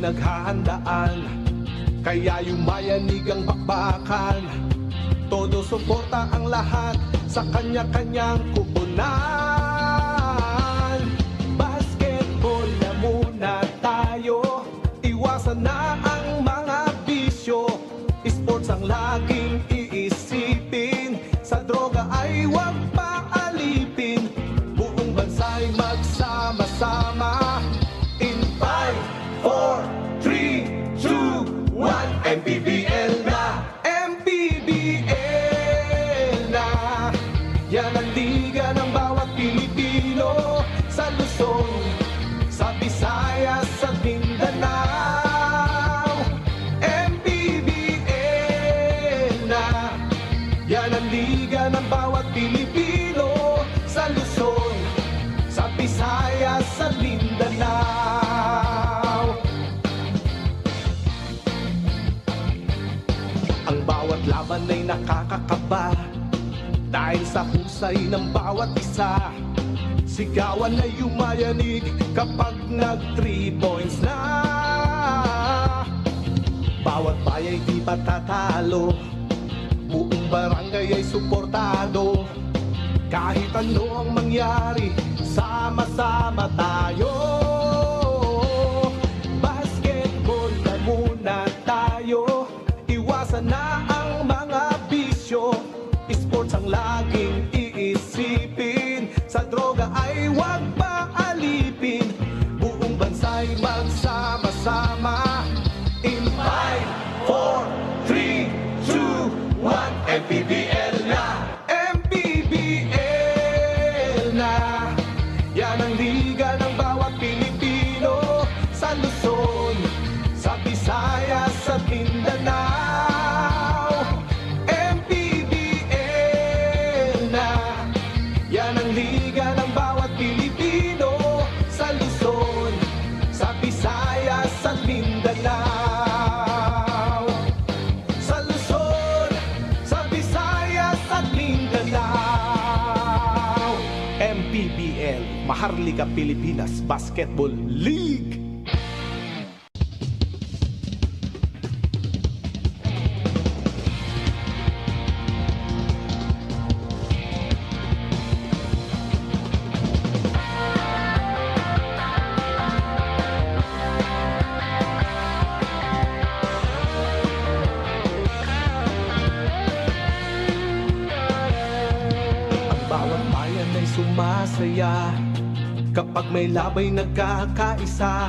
pinaghahandaan, kaya yumayanig ang bakbakan. Todo suporta ang lahat sa kanya-kanyang kupunan. Basketball na muna tayo, iwasan na ang mga bisyo. Sports ang laging iisipin, sa droga ay huwag paalipin. Buong bansa'y magsama-sama. In 5, 4, 3, 2, 1, MPBL na! MPBL na! Yan ang liga ng bawat Pilipino, sa Luzon, sa Visayas, sa Mindanao. MPBL na! Yan ang liga ng bawat Pilipino, sa Luzon, sa Visayas, sa Mindanao. Ang bawat laban ay nakakakaba, dahil sa husay ng bawat isa. Sigawan ay yumayanig kapag nag 3 points na. Bawat bayay di patatalo, buong barangay ay suportado. Kahit ano ang mangyari, sama-sama tayo. Basketball na muna tayo, iwasan na ang mga bisyo. Sports ang laging iisipin, sa droga ay huwag paalipin. Buong bansa'y magsama-sama. In 5, 4, 3, 2, 1, MPBL na! MPBL na! Yan ang liga ng bawat Pilipino, sa Luzon, sa Visayas, sa Mindanao. MPBL na! Yan ang liga ng bawat Pilipino, sa Luzon, sa Visayas, sa Mindanao. Sa Luzon, sa Visayas, at Mindanao. MPBL, Maharlika Pilipinas Basketball League. Bawat bayan ay sumasaya kapag may labay nagkakaisa.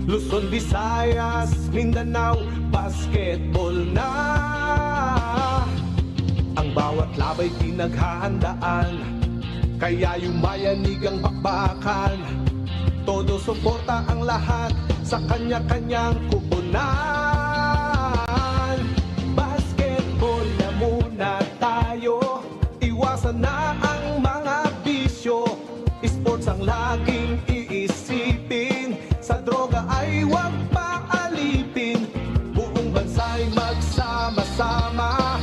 Luzon, Visayas, Mindanao, basketball na. Ang bawat labay pinaghahandaan, kaya yumayanig ang bakbakan. Todo suporta ang lahat sa kanya-kanyang kupunan. Basketball na muna tayo, iwasan na ang mga bisyo. Sports ang laging iisipin, sa droga ay huwag paalipin. Buong bansa'y magsama-sama.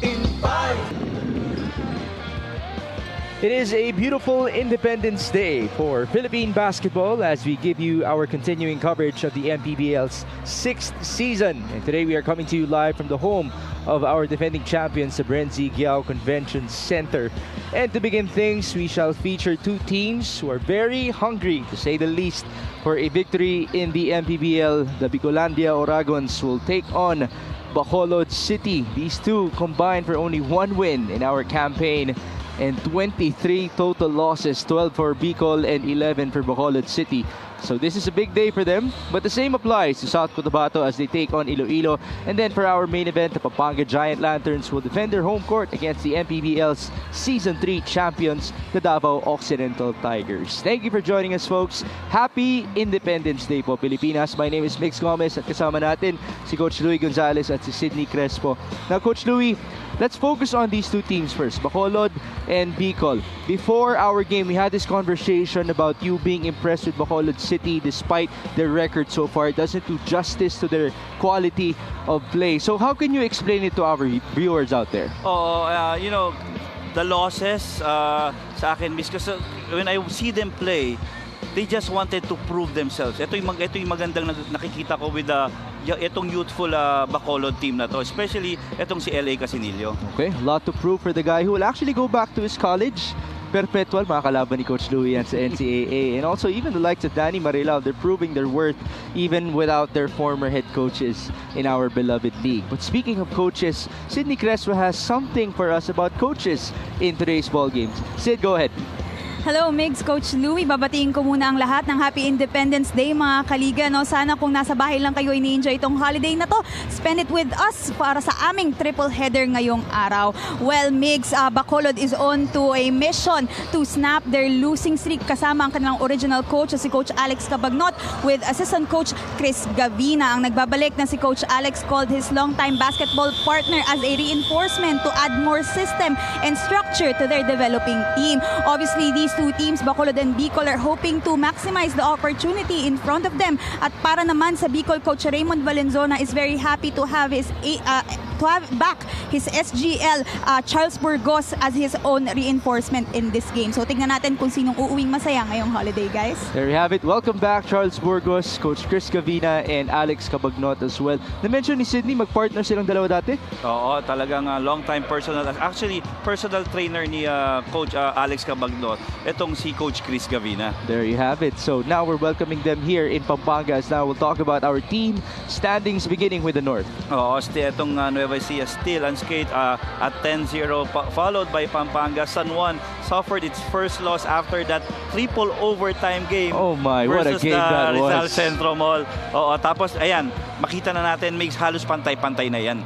In 5. It is a beautiful Independence Day for Philippine basketball as we give you our continuing coverage of the MPBL's 6th season. And today we are coming to you live from the home of our defending champions, the Brenzy Giao Convention Center. And to begin things, we shall feature two teams who are very hungry, to say the least, for a victory in the MPBL. The Bicolandia Oragons will take on Bacolod City. These two combined for only one win in our campaign and 23 total losses, 12 for Bicol and 11 for Bacolod City. So this is a big day for them, but the same applies to South Cotabato as they take on Iloilo. And then for our main event, the Pampanga Giant Lanterns will defend their home court against the MPBL's Season 3 champions, the Davao Occidental Tigers. Thank you for joining us, folks. Happy Independence Day po, Pilipinas. My name is Mix Gomez at kasama natin si Coach Louie Gonzalez at si Sydney Crespo. Now, Coach Louie, let's focus on these two teams first, Bacolod and Bicol. Before our game, we had this conversation about you being impressed with Bacolod City despite their record so far. It doesn't do justice to their quality of play. So how can you explain it to our viewers out there? You know, the losses sa akin, because when I see them play, they just wanted to prove themselves. Ito yung magandang nakikita ko with itong youthful Bacolod team na to, especially itong si LA Casinillo. Okay, a lot to prove for the guy who will actually go back to his college. Perpetual, mga kalaban ni Coach Louie yan sa NCAA. And also, even the likes of Danny Marilao, they're proving their worth even without their former head coaches in our beloved league. But speaking of coaches, Sidney Crespo has something for us about coaches in today's ball games. Sid, go ahead. Hello, Migs, Coach Louie. Babatiin ko muna ang lahat ng Happy Independence Day, mga kaliga. No? Sana kung nasa bahay lang kayo ini-enjoy itong holiday na to, spend it with us para sa aming triple header ngayong araw. Well, Migs, Bacolod is on to a mission to snap their losing streak kasama ang kanilang original coach, si Coach Alex Cabagnot, with assistant coach Chris Gavina. Ang nagbabalik na si Coach Alex called his longtime basketball partner as a reinforcement to add more system and structure to their developing team. Obviously, these two teams, Bacolod and Bicol, are hoping to maximize the opportunity in front of them. At para naman sa Bicol, Coach Raymond Valenzona is very happy to have back his SGL Charles Burgos as his own reinforcement in this game. So tingnan natin kung sinong uuwing masaya ngayong holiday, guys. There you have it. Welcome back, Charles Burgos, Coach Chris Gavina, and Alex Cabagnot as well. Na-mention ni Sidney, mag-partner silang dalawa dati? Oo, talagang long-time personal trainer ni Coach Alex Cabagnot, itong si Coach Chris Gavina. There you have it. So now we're welcoming them here in Pampanga. Now we'll talk about our team standings beginning with the North. Oo, itong Nueva Ecija still unscathed at 10-0, followed by Pampanga. San Juan suffered its first loss after that triple overtime game. Oh my, what a game that was. Rizal Centro Mall. Oo, tapos ayan, makita na natin, makes halos pantay-pantay na yan.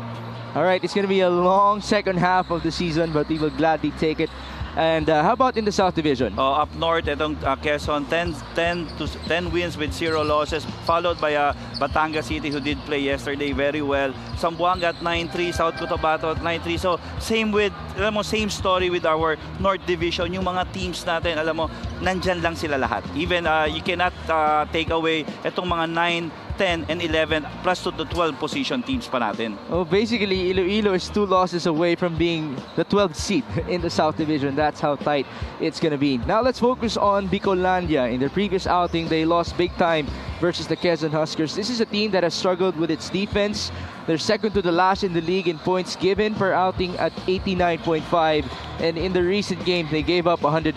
All right, it's going to be a long second half of the season, but we will gladly take it. And how about in the South Division? Up north, itong Quezon, 10 wins with 0 losses, followed by Batangas City, who did play yesterday very well. Zamboanga at 9-3, South Cotabato at 9-3. So same story with our North Division. Yung mga teams natin, alam mo, nandyan lang sila lahat. Even you cannot take away itong mga 9, 10, and 11 plus to the 12 position teams pa natin. Oh, basically, Iloilo is 2 losses away from being the 12th seed in the South Division. That's how tight it's going to be. Now let's focus on Bicolandia. In their previous outing, they lost big time versus the Quezon Huskers. This is a team that has struggled with its defense. They're second to the last in the league in points given per outing at 89.5. And in the recent game, they gave up 115.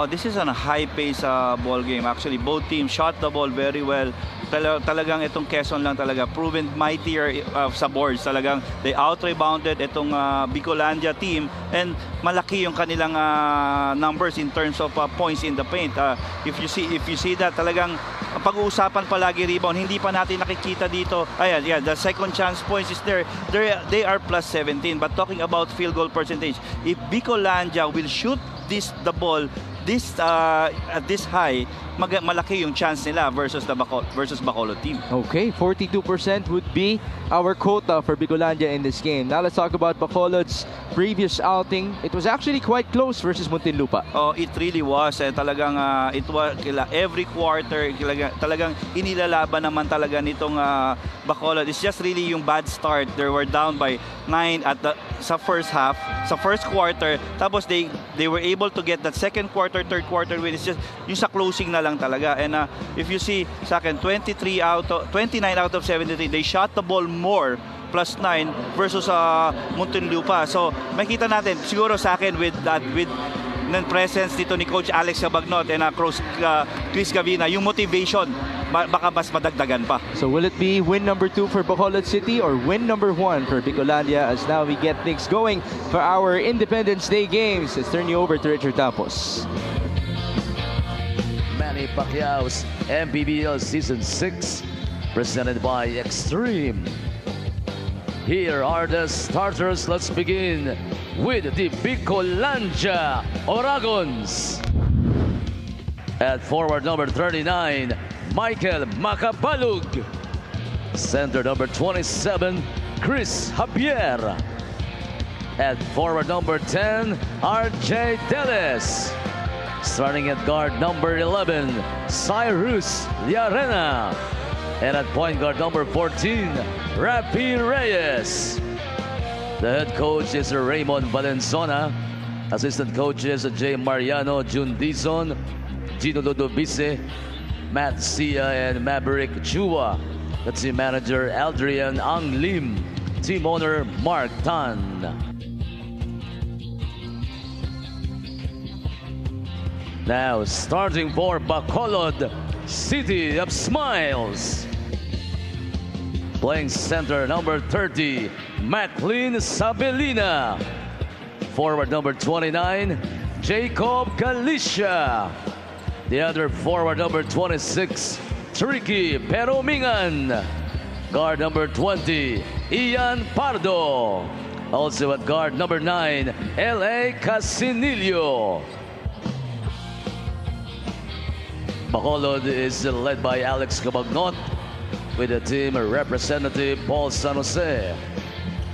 This is a high-pace ball game. Actually, both teams shot the ball very well. Talagang itong Quezon lang talaga proven mightier sa boards. Talagang they out-rebounded itong Bicolandia team, and malaki yung kanilang numbers in terms of points in the paint. If you see that, talagang pag-uusapan palagi rebound, hindi pa natin nakikita dito. Ayan, yeah, the second chance points is there. They are plus 17. But talking about field goal percentage, if Bicolandia will shoot the ball at this high, malaki yung chance nila versus Bacolod team. Okay, 42% would be our quota for Bicolandia in this game. Now let's talk about Bacolod's previous outing. It was actually quite close versus Muntinlupa. Oh, it really was. Talagang it was every quarter talagang inilalaban naman talaga nitong Bacolod. It's just really yung bad start. They were down by 9 sa first half, sa first quarter. Tapos they were able to get that second quarter, third quarter win. It's just yung sa closing na lang talaga. And if you see sa akin, 29 out of 73, they shot the ball more, plus 9 versus Muntinlupa. So makita natin siguro sa akin with ng presence dito ni Coach Alex Cabagnot and Chris Gavina, yung motivation baka mas madagdagan pa. So will it be win number 2 for Bacolod City or win number 1 for Bicolandia, as now we get things going for our Independence Day games? Let's turn you over to Richard Tampos. Manny Pacquiao's MPBL Season 6, presented by Extreme. Here are the starters. Let's begin with the Bicolandia Oragons. At forward number 39, Michael Macabalug. Center number 27, Chris Javier. At forward number 10, RJ Deles. Starting at guard number 11, Cyrus Liarena. And at point guard number 14, Rafi Reyes. The head coach is Raymond Valenzona. Assistant coaches Jay Mariano, June Dizon, Gino Lodovice, Matt Sia, and Maverick Chua. The team manager, Adrian Ang Lim. Team owner, Mark Tan. Now starting for Bacolod, City of Smiles. Playing center, number 30, Maclean Sabelina. Forward number 29, Jacob Galicia. The other forward number 26, Tricky Peromingan. Guard number 20, Ian Pardo. Also at guard number 9, L.A. Casinillo. Bacolod is led by Alex Cabagnot with the team representative Paul San Jose.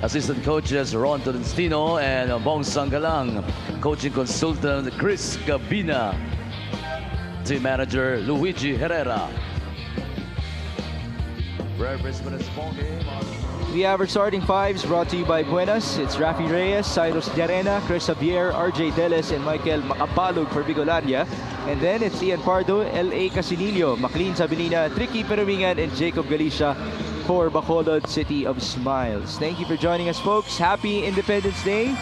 Assistant coaches Ron Tolentino and Bong Sangalang. Coaching consultant Chris Gabina. Team manager Luigi Herrera. Referees for this ball game. The average starting fives brought to you by Buenas. It's Rafi Reyes, Cyrus Llarena, Chris Javier, RJ Deles, and Michael Macapalog for Bicolandia. And then it's Ian Pardo, L.A. Casinillo, Maclean Sabelina, Tricky Perumingan, and Jacob Galicia for Bacolod City of Smiles. Thank you for joining us, folks. Happy Independence Day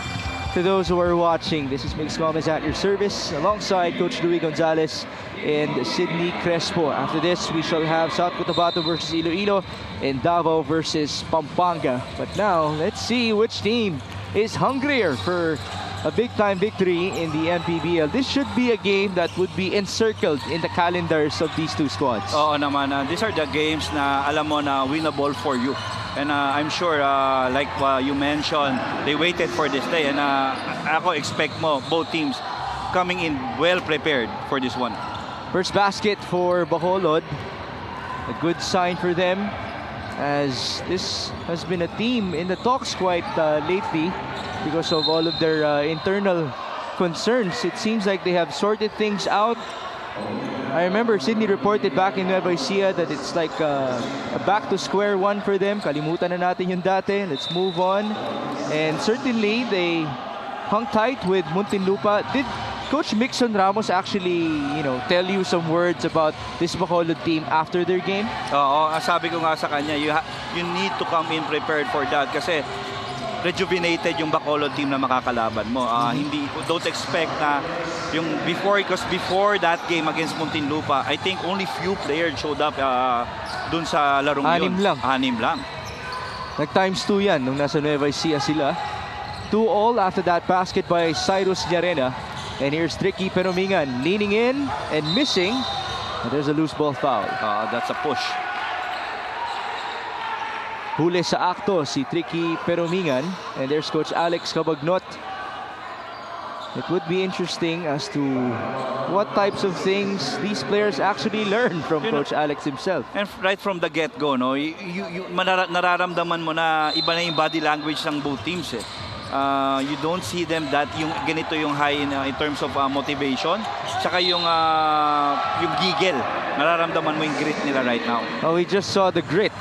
to those who are watching. This is Mix Gomez at your service alongside Coach Louis Gonzalez and Sydney Crespo. After this, we shall have South Cotabato versus Iloilo and Davao versus Pampanga. But now, let's see which team is hungrier for a big-time victory in the MPBL. This should be a game that would be encircled in the calendars of these two squads. Oo naman, these are the games na alam mo na winnable for you. And I'm sure, like you mentioned, they waited for this day. And ako expect mo, both teams coming in well prepared for this one. First basket for Bacolod. A good sign for them, as this has been a team in the talks quite lately because of all of their internal concerns. It seems like they have sorted things out. I remember Sydney reported back in Nueva Ecija that it's like a back to square one for them. Kalimutan na natin yung dati. Let's move on. And certainly they hung tight with Muntinlupa. Did Coach Mixon Ramos actually, tell you some words about this Bacolod team after their game? Oo, sabi ko nga sa kanya, you need to come in prepared for that kasi rejuvenated yung Bacolod team na makakalaban mo. Don't expect na yung because before that game against Muntinlupa, I think only few players showed up dun sa larong yun. Anim lang. Nag times 2 yan nung nasa Nueva Ecija sila. 2-all after that basket by Cyrus Llarena. And here's Tricky Perumingan leaning in and missing. And there's a loose ball foul. That's a push. Huli sa akto si Tricky Perumingan. And there's Coach Alex Cabagnot. It would be interesting as to what types of things these players actually learn from Coach Alex himself. And right from the get-go, nararamdaman mo na iba na yung body language ng both teams. You don't see them that yung ganito yung high in terms of motivation, tsaka yung giggle. Nararamdaman mo yung grit nila right now. We just saw the grit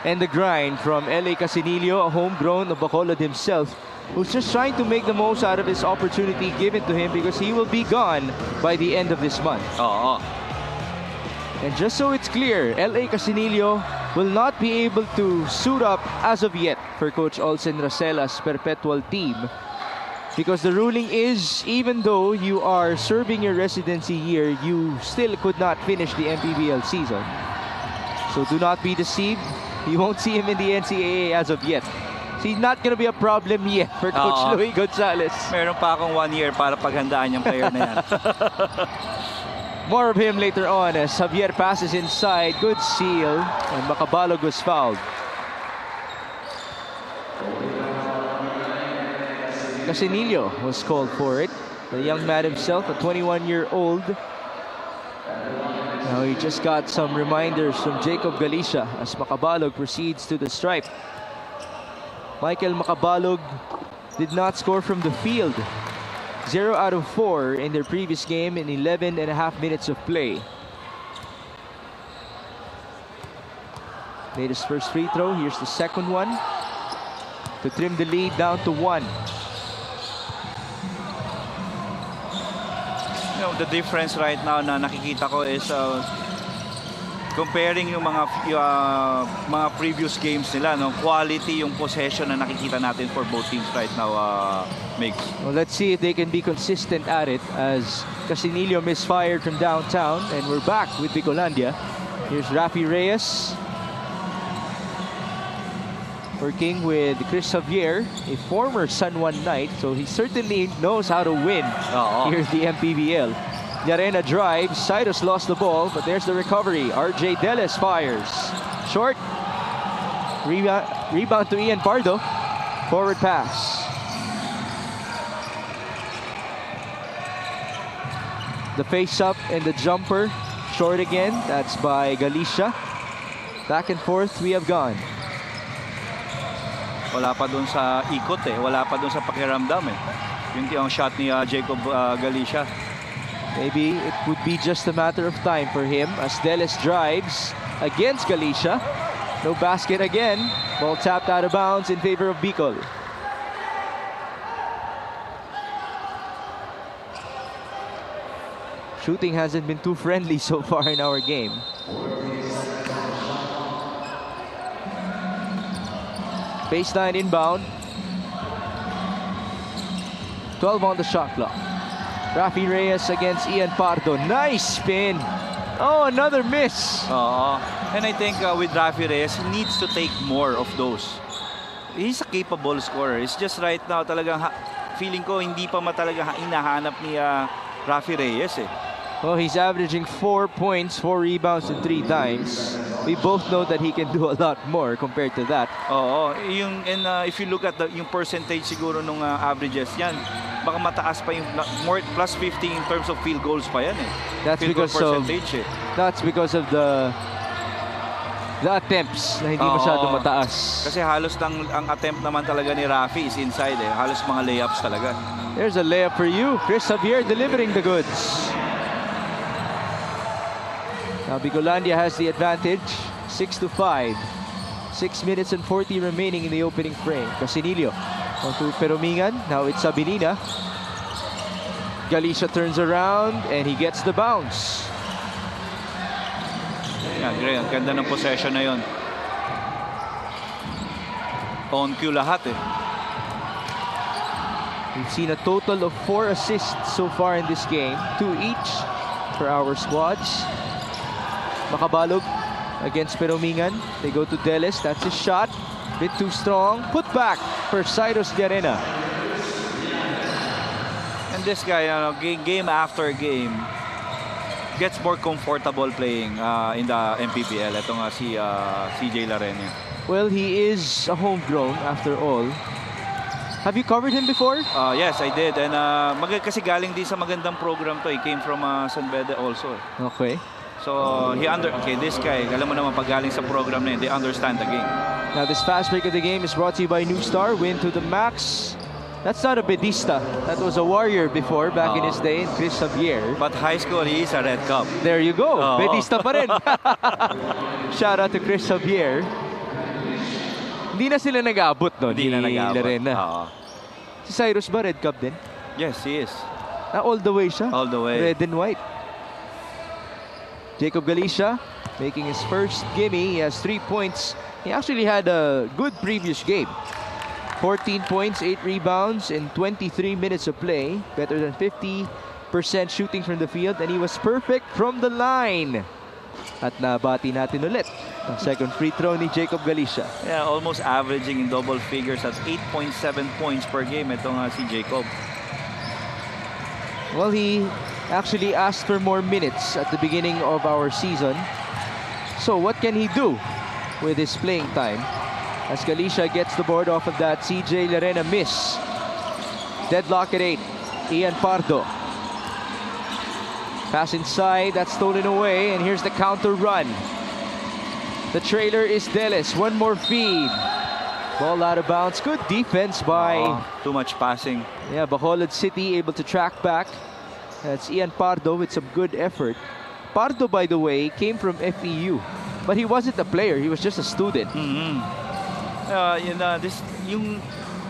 and the grind from L.A. Casinillo, a homegrown of Bacolod himself, who's just trying to make the most out of his opportunity given to him because he will be gone by the end of this month. And just so it's clear, L.A. Casinillo will not be able to suit up as of yet for Coach Olsen Racela's perpetual team, because the ruling is, even though you are serving your residency year, you still could not finish the MPBL season. So do not be deceived. You won't see him in the NCAA as of yet. So he's not going to be a problem yet for Coach Louis Gonzalez. Meron pa akong 1 year para paghandaan yung player na yan. More of him later on as Javier passes inside. Good seal. And Macabalog was fouled. Casinillo was called for it. The young man himself, a 21-year-old. Now he just got some reminders from Jacob Galicia as Macabalog proceeds to the stripe. Michael Macabalog did not score from the field. 0 out of 4 in their previous game in 11.5 minutes of play. Made his first free throw. Here's the second one to trim the lead down to 1. The difference right now na nakikita ko is comparing yung mga previous games nila, no, quality yung possession na nakikita natin for both teams right now, Migs. Well, let's see if they can be consistent at it as Casinillo misfired from downtown, and we're back with Bicolandia. Here's Rafi Reyes working with Chris Javier, a former San Juan Knight, so he certainly knows how to win here at the MPBL. Llarena drives, Cyrus lost the ball, but there's the recovery. RJ Deles fires. Short. Rebound to Ian Pardo. Forward pass. The face-up and the jumper. Short again. That's by Galicia. Back and forth we have gone. Wala pa dun sa ikot eh. Wala pa dun sa pakiramdam eh. Yung shot ni Jacob Galicia. Maybe it would be just a matter of time for him as Deles drives against Galicia. No basket again. Ball tapped out of bounds in favor of Bicol. Shooting hasn't been too friendly so far in our game. Baseline inbound. 12 on the shot clock. Rafi Reyes against Ian Pardo. Nice spin. Oh, another miss. And I think with Rafi Reyes, he needs to take more of those. He's a capable scorer. It's just right now talagang feeling ko hindi pa talaga hinahanap ni Rafi Reyes eh. Well, he's averaging 4 points, 4 rebounds, and 3 dimes. We both know that he can do a lot more compared to that. If you look at yung percentage siguro nung averages yan, baka mataas pa yung more plus 50 in terms of field goals pa yan eh. That's because of the attempts na hindi masyado mataas. Kasi halos ang attempt naman talaga ni Rafi is inside eh. Halos mga layups talaga. There's a layup for you. Chris Javier delivering the goods. Now Bicolandia has the advantage, 6-5. 6 minutes and 40 remaining in the opening frame. Casinillo onto Peromingan. Now it's Sabinina. Galicia turns around and he gets the bounce. Yan, great. Ang ganda ng possession na yun. On cue lahat eh. We've seen a total of 4 assists so far in this game. 2 each for our squads. Makabalog against Peromingan. They go to Deles. That's his shot. Bit too strong. Put back for Cyrus Llarena. And this guy, game after game, gets more comfortable playing in the MPBL. Ito nga si CJ Llarena. Well, he is a homegrown after all. Have you covered him before? Yes, I did. And kasi galing din sa magandang program to. He came from San Bede also. Okay. So, this guy, alam mo naman pag galing sa program na yun, they understand the game. Now, this fast break of the game is brought to you by New Star. Win to the max. That's not a bedista. That was a warrior before, back in his day, Chris Javier. But high school, he is a red cup. There you go. Bedista pa rin. Shout out to Chris Javier. Hindi na sila nag-aabot, no? Hindi na nag-aabot. Si Cyrus ba, red cup din? Yes, he is. All the way siya? All the way. Red and white. Jacob Galicia making his first gimme. He has 3 points. He actually had a good previous game. 14 points, 8 rebounds in 23 minutes of play. Better than 50% shooting from the field. And he was perfect from the line. At nabati natin ulit ang second free throw ni Jacob Galicia. Yeah, almost averaging in double figures at 8.7 points per game. Ito nga si Jacob. Well, he actually asked for more minutes at the beginning of our season. So what can he do with his playing time? As Galicia gets the board off of that CJ Llarena miss. Deadlock at 8. Ian Pardo. Pass inside, that's stolen away, and here's the counter run. The trailer is Deles. One more feed. Ball out of bounds. Good defense by... too much passing. Yeah, Bacolod City able to track back. That's Ian Pardo with some good effort. Pardo, by the way, came from FEU. But he wasn't a player. He was just a student.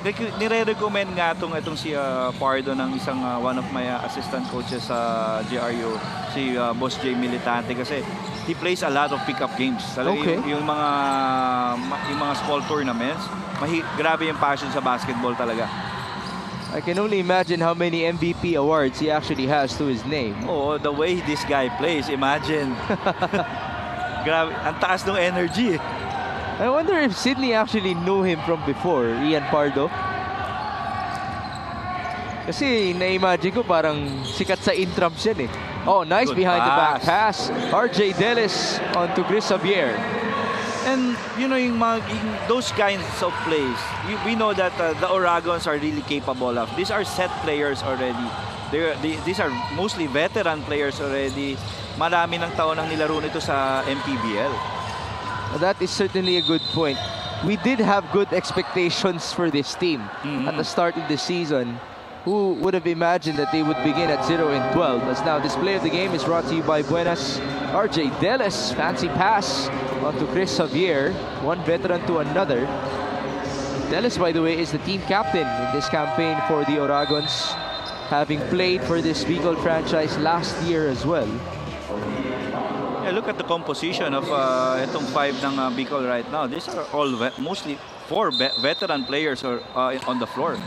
nire-recommend nga itong si Pardo ng isang one of my assistant coaches sa GRU, si Boss J Militante, kasi he plays a lot of pickup games. Talaga Okay. yung mga small tournaments, grabe yung passion sa basketball talaga. I can only imagine how many MVP awards he actually has to his name. Oh, the way this guy plays, imagine. Grabe, ang taas ng energy. I wonder if Sydney actually knew him from before, Ian Pardo. Kasi na-imagine ko parang sikat sa intrams yan eh. Oh, nice Good behind the back pass. pass. RJ Delis onto Chris Javier. And you know, those kinds of plays, we know that the Oragons are really capable of. These are set players already. These are mostly veteran players already. Marami ng taon ang nilaro nito sa MPBL. That is certainly a good point. We did have good expectations for this team at the start of the season. Who would have imagined that they would begin at 0-12? As now, this play of the game is brought to you by Buenas. RJ Delis, fancy pass onto Chris Javier. One veteran to another. Delis, by the way, is the team captain in this campaign for the Oragons, having played for this Bicol franchise last year as well. Yeah, look at the composition of itong 5 ng Bicol right now. These are all mostly 4 veteran players on the floor.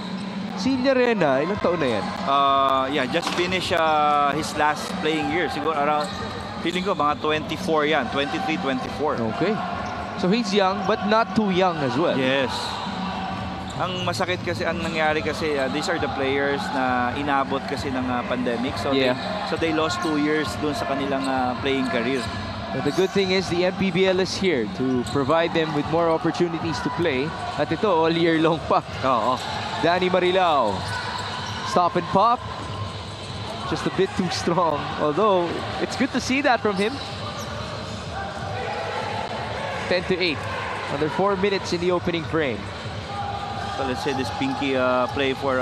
Si Llarena, ilang taon na yan? Yeah, just finished his last playing year. Siguro around, feeling ko mga 24 yan, 23, 24. Okay. So he's young but not too young as well. Yes. Ang masakit kasi, ang nangyari kasi, these are the players na inabot kasi ng pandemic. So, Yeah. they lost 2 years dun sa kanilang playing career. But the good thing is the MPBL is here to provide them with more opportunities to play. At ito, all year long pa. Oo. Danny Marilao. Stop and pop. Just a bit too strong. Although, it's good to see that from him. 10-8. Another 4 minutes in the opening frame. So let's say this pinky play for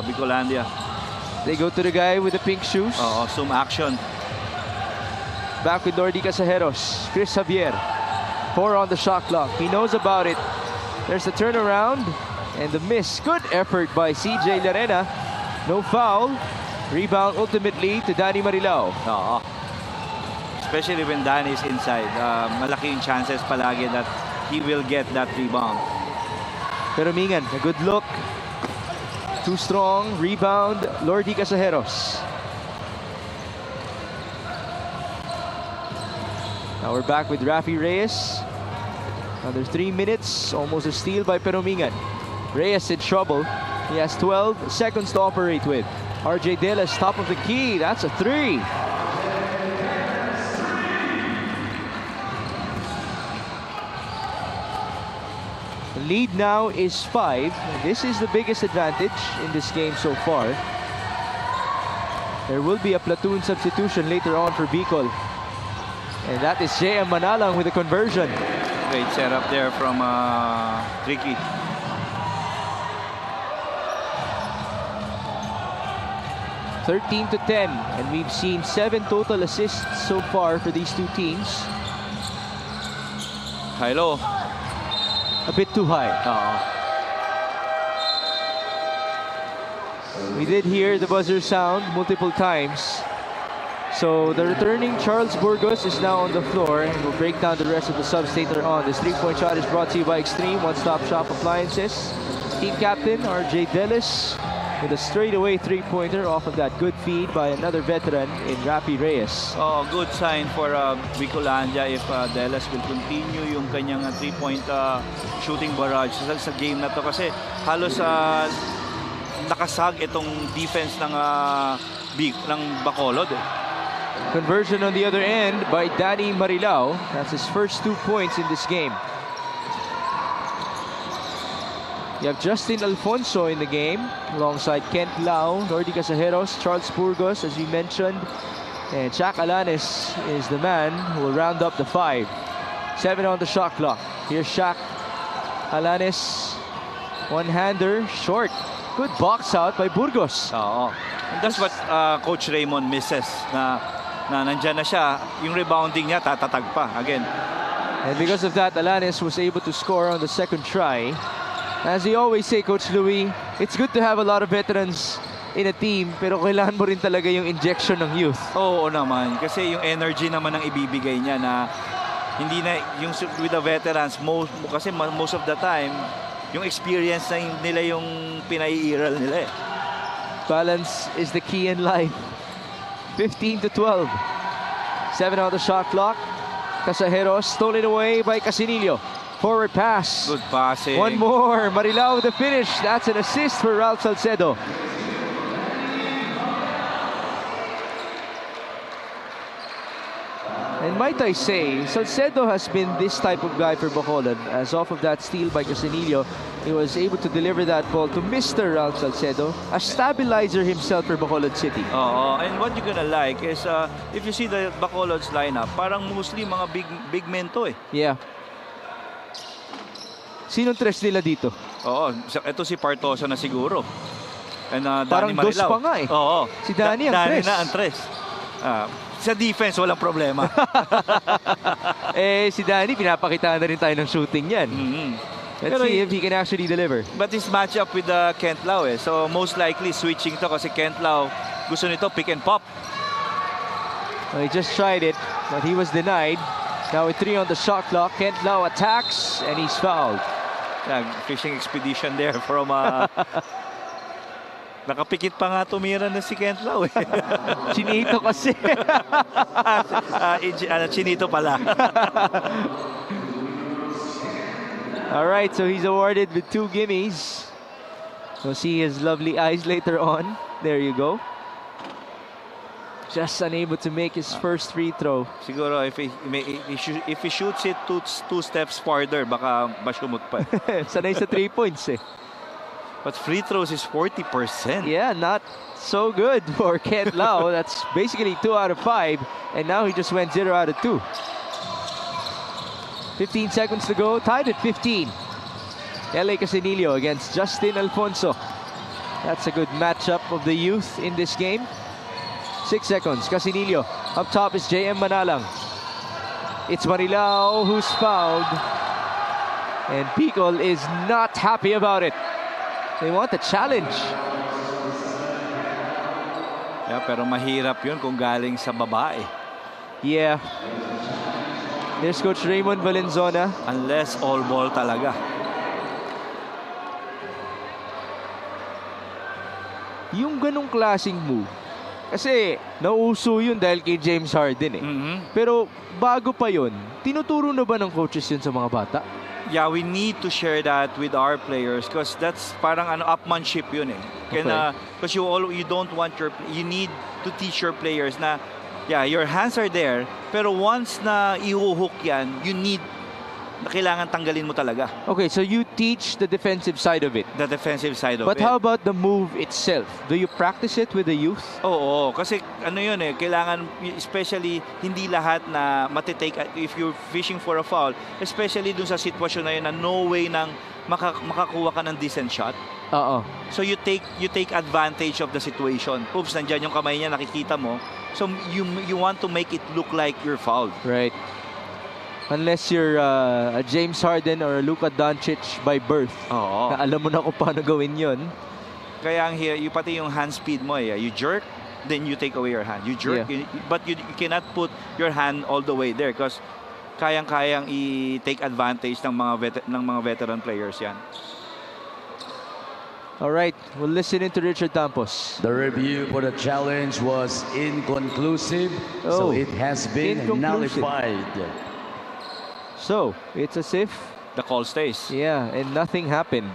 Bicolandia. They go to the guy with the pink shoes. Zoom action. Back with Lordy Casajeros. Chris Javier. 4 on the shot clock. He knows about it. There's the turnaround and the miss. Good effort by CJ Llarena. No foul. Rebound ultimately to Danny Marilao. Oo. Especially when Danny is inside. Malaki yung chances palagi that he will get that rebound. Pero Mingan, a good look. Too strong. Rebound. Lordy Casajeros. Now we're back with Rafi Reyes. Another 3 minutes. Almost a steal by Peromingan. Reyes in trouble. He has 12 seconds to operate with. RJ Delis, top of the key. That's a 3. The lead now is 5. This is the biggest advantage in this game so far. There will be a platoon substitution later on for Bicol. And that is J.M. Manalang with a conversion. Great setup there from Tricky. (13-10), and we've seen 7 total assists so far for these two teams. High-low. A bit too high. We did hear the buzzer sound multiple times. So the returning Charles Burgos is now on the floor, and we'll break down the rest of the subs later on. This 3-point shot is brought to you by Extreme One-Stop Shop Appliances. Team captain RJ Delis with a straightaway 3-pointer off of that good feed by another veteran in Rafi Reyes. Good sign for Bicolandia if Delis will continue yung kanyang 3-point shooting barrage sa game na to, kasi halos nakasag itong defense ng Bacolod. Conversion on the other end by Danny Marilao. That's his first 2 points in this game. You have Justin Alfonso in the game alongside Kent Lau, Lordy Casajeros, Charles Burgos, as we mentioned, and Shaq Alanes is the man who will round up the 5. 7 on the shot clock. Here's Shaq Alanes, one-hander, short. Good box out by Burgos. And that's what Coach Raymond misses, na nandyan na siya, yung rebounding niya tatatag pa again. And because of that, Alanes was able to score on the second try. As we always say, Coach Louie, it's good to have a lot of veterans in a team, pero kailangan mo rin talaga yung injection ng youth. Oo naman, kasi yung energy naman ang ibibigay niya na hindi na yung with the veterans, kasi most of the time, yung experience na nila yung pinaiiral nila eh. Balance is the key in life. 15-12. 7 on the shot clock. Casajeros stolen away by Casinillo. Forward pass. Good passing. One more. Marilao with the finish. That's an assist for Ralph Salcedo. And might I say, Salcedo has been this type of guy for Bacolod. As off of that steal by Casinillo, he was able to deliver that ball to Mr. Ralph Salcedo, a stabilizer himself for Bacolod City. And what you're gonna like is, if you see the Bacolod's lineup, parang mostly mga big men to eh. Yeah. Sinong tres nila dito? Oo, ito si Partosa na siguro. And Parang Danny dos Marilao. pa nga eh. Oo. Si Danny ang Danny tres. na ang tres. Sa defense, walang problema. Si Danny, pinapakita na rin tayo ng shooting yan. Let's see if he can actually deliver. But this matchup with Kent Lau eh. So most likely switching to kasi Kent Lau gusto nito pick and pop. Well, he just tried it, but he was denied. Now with 3 on the shot clock, Kent Lau attacks and he's fouled. Yeah, fishing expedition there from nakapikit pa nga tumira na si Kent Lau eh. Chinito kasi. Chinito pala. All right, so he's awarded with 2 gimmies. We'll see his lovely eyes later on. There you go. Just unable to make his first free throw. Siguro if he shoots it two steps farther, baka masyumot pa. Sanay sa 3 points eh. But free throws is 40%. Yeah, not so good for Kent Lau. That's basically 2 out of 5. And now he just went 0 out of 2. 15 seconds to go. Tied at 15. LA Casinillo against Justin Alfonso. That's a good matchup of the youth in this game. 6 seconds. Casinillo. Up top is JM Manalang. It's Marilao who's fouled. And Bicol is not happy about it. They want a challenge. Yeah, pero mahirap yun kung galing sa babae. Yeah. There's Coach Raymond Valenzuela. Unless all ball talaga. Yung ganong klaseng move, kasi nauso yun dahil kay James Harden eh. Pero bago pa yun, tinuturo na ba ng coaches yun sa mga bata? Yeah, we need to share that with our players because that's parang upmanship yun eh. Because you don't want you need to teach your players na yeah, your hands are there, pero once na ihuhook yan, kailangan tanggalin mo talaga. Okay, so you teach the defensive side of it. The defensive side of it. But how about the move itself? Do you practice it with the youth? Oo, kasi yun eh, kailangan, especially hindi lahat na matitake, if you're fishing for a foul, especially dun sa sitwasyon na yun na no way nang makakuha ka ng decent shot. So you take advantage of the situation. Oops, nandyan yung kamay niya, nakikita mo. So you want to make it look like you're fouled. Right. Unless you're a James Harden or a Luka Doncic by birth. Oo. Na alam mo na kung paano gawin yun. Kaya pati yung hand speed mo eh. You jerk, then you take away your hand. You jerk, but you cannot put your hand all the way there because kayang-kayang i-take advantage ng mga veteran players yan. All right, we'll listen into Richard Campos. The review for the challenge was inconclusive, so it has been nullified. So, it's as if the call stays. Yeah, and nothing happened.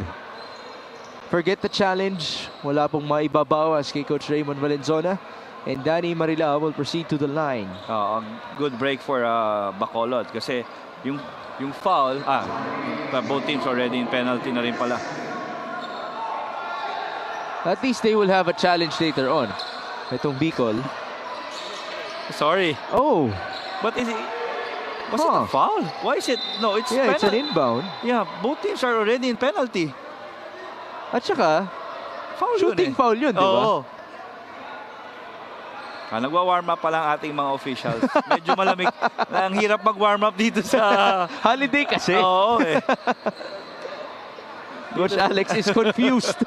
Forget the challenge. Wala pong maibabawas kay Coach Raymond Valenzuela. And Danny Marilao will proceed to the line. Good break for Bacolod kasi yung foul, both teams already in penalty na rin pala. At least they will have a challenge later on. Itong Bicol. Sorry. Oh. But was it a foul? Why is it? No, it's it's an inbound. Yeah, both teams are already in penalty. At saka, foul shooting foul yun, di ba? Oo. Nagwa-warm up pa lang ating mga officials. Medyo malamig. Ang hirap mag-warm up dito sa holiday kasi. Oo eh. Coach Alex is confused.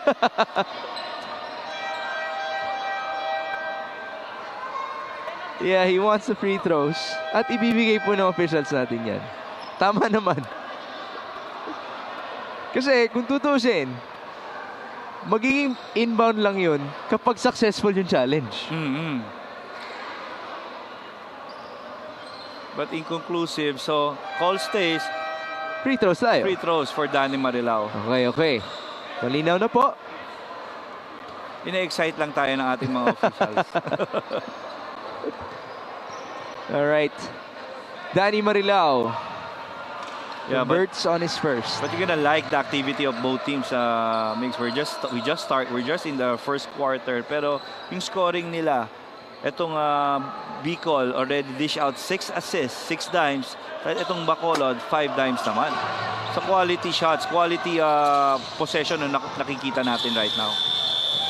Yeah, he wants the free throws. At ibibigay po ng officials natin yan. Tama naman. Kasi kung tutusin, magiging inbound lang yun kapag successful yung challenge. But inconclusive, so call stays. Free throws tayo. Free throws for Danny Marilao. Okay. Malinaw na po. Ina-excite lang tayo ng ating mga officials. Alright. Danny Marilao converts Yeah, on his first. but you're gonna like the activity of both teams. Mix, we're just in the first quarter, pero yung scoring nila, etong Bicol already dish out 6 assists, 6 dimes. Etong Bacolod, 5 dimes naman. So quality shots, quality possession na nakikita natin right now.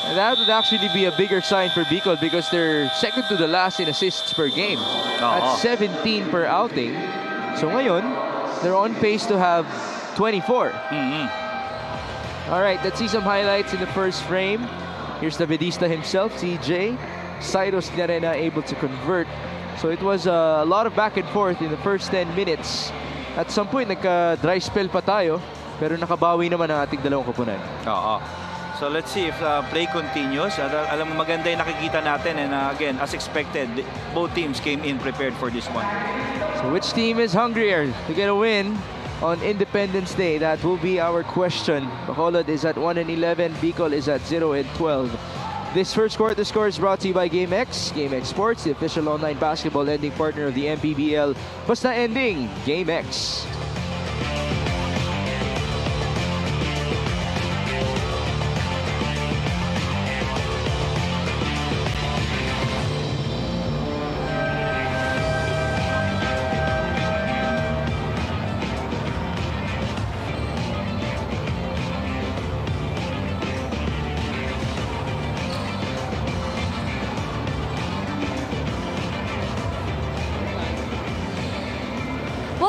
And that would actually be a bigger sign for Bicol because they're second to the last in assists per game. At 17 per outing. So ngayon, they're on pace to have 24. Alright, let's see some highlights in the first frame. Here's the Vedista himself, CJ. Cyrus Llarena able to convert. So it was a lot of back and forth in the first 10 minutes. At some point, nagka-dry spell pa tayo. Pero nakabawi naman ang ating dalawang koponan. So let's see if play continues. Alam mo, maganda yung nakikita natin. And again, as expected, both teams came in prepared for this one. So which team is hungrier to get a win on Independence Day? That will be our question. Bacolod is at 1-11. Bicol is at 0-12. This first quarter score is brought to you by GameX. GameX Sports, the official online basketball lending partner of the MPBL. Basta ending, GameX.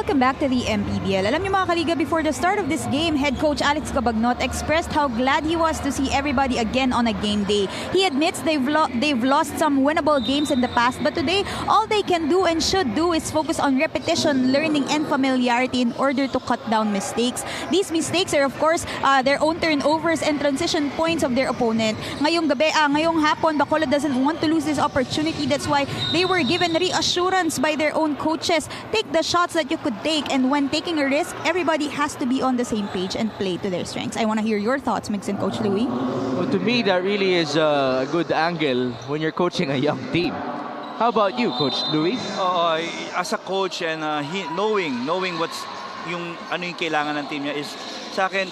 Welcome back to the MPBL. Alam niyo mga kaliga, before the start of this game, head coach Alex Cabagnot expressed how glad he was to see everybody again on a game day. He admits they've lost some winnable games in the past, but today, all they can do and should do is focus on repetition, learning, and familiarity in order to cut down mistakes. These mistakes are, of course, their own turnovers and transition points of their opponent. Ngayong hapon, Bacolod doesn't want to lose this opportunity. That's why they were given reassurance by their own coaches. Take the shots that you could take, and when taking a risk, everybody has to be on the same page and play to their strengths. I want to hear your thoughts, Mix and Coach Louie. Well, to me, that really is a good angle when you're coaching a young team. How about you, Coach Louie? As a coach and knowing what's yung kailangan ng team niya is, sa akin,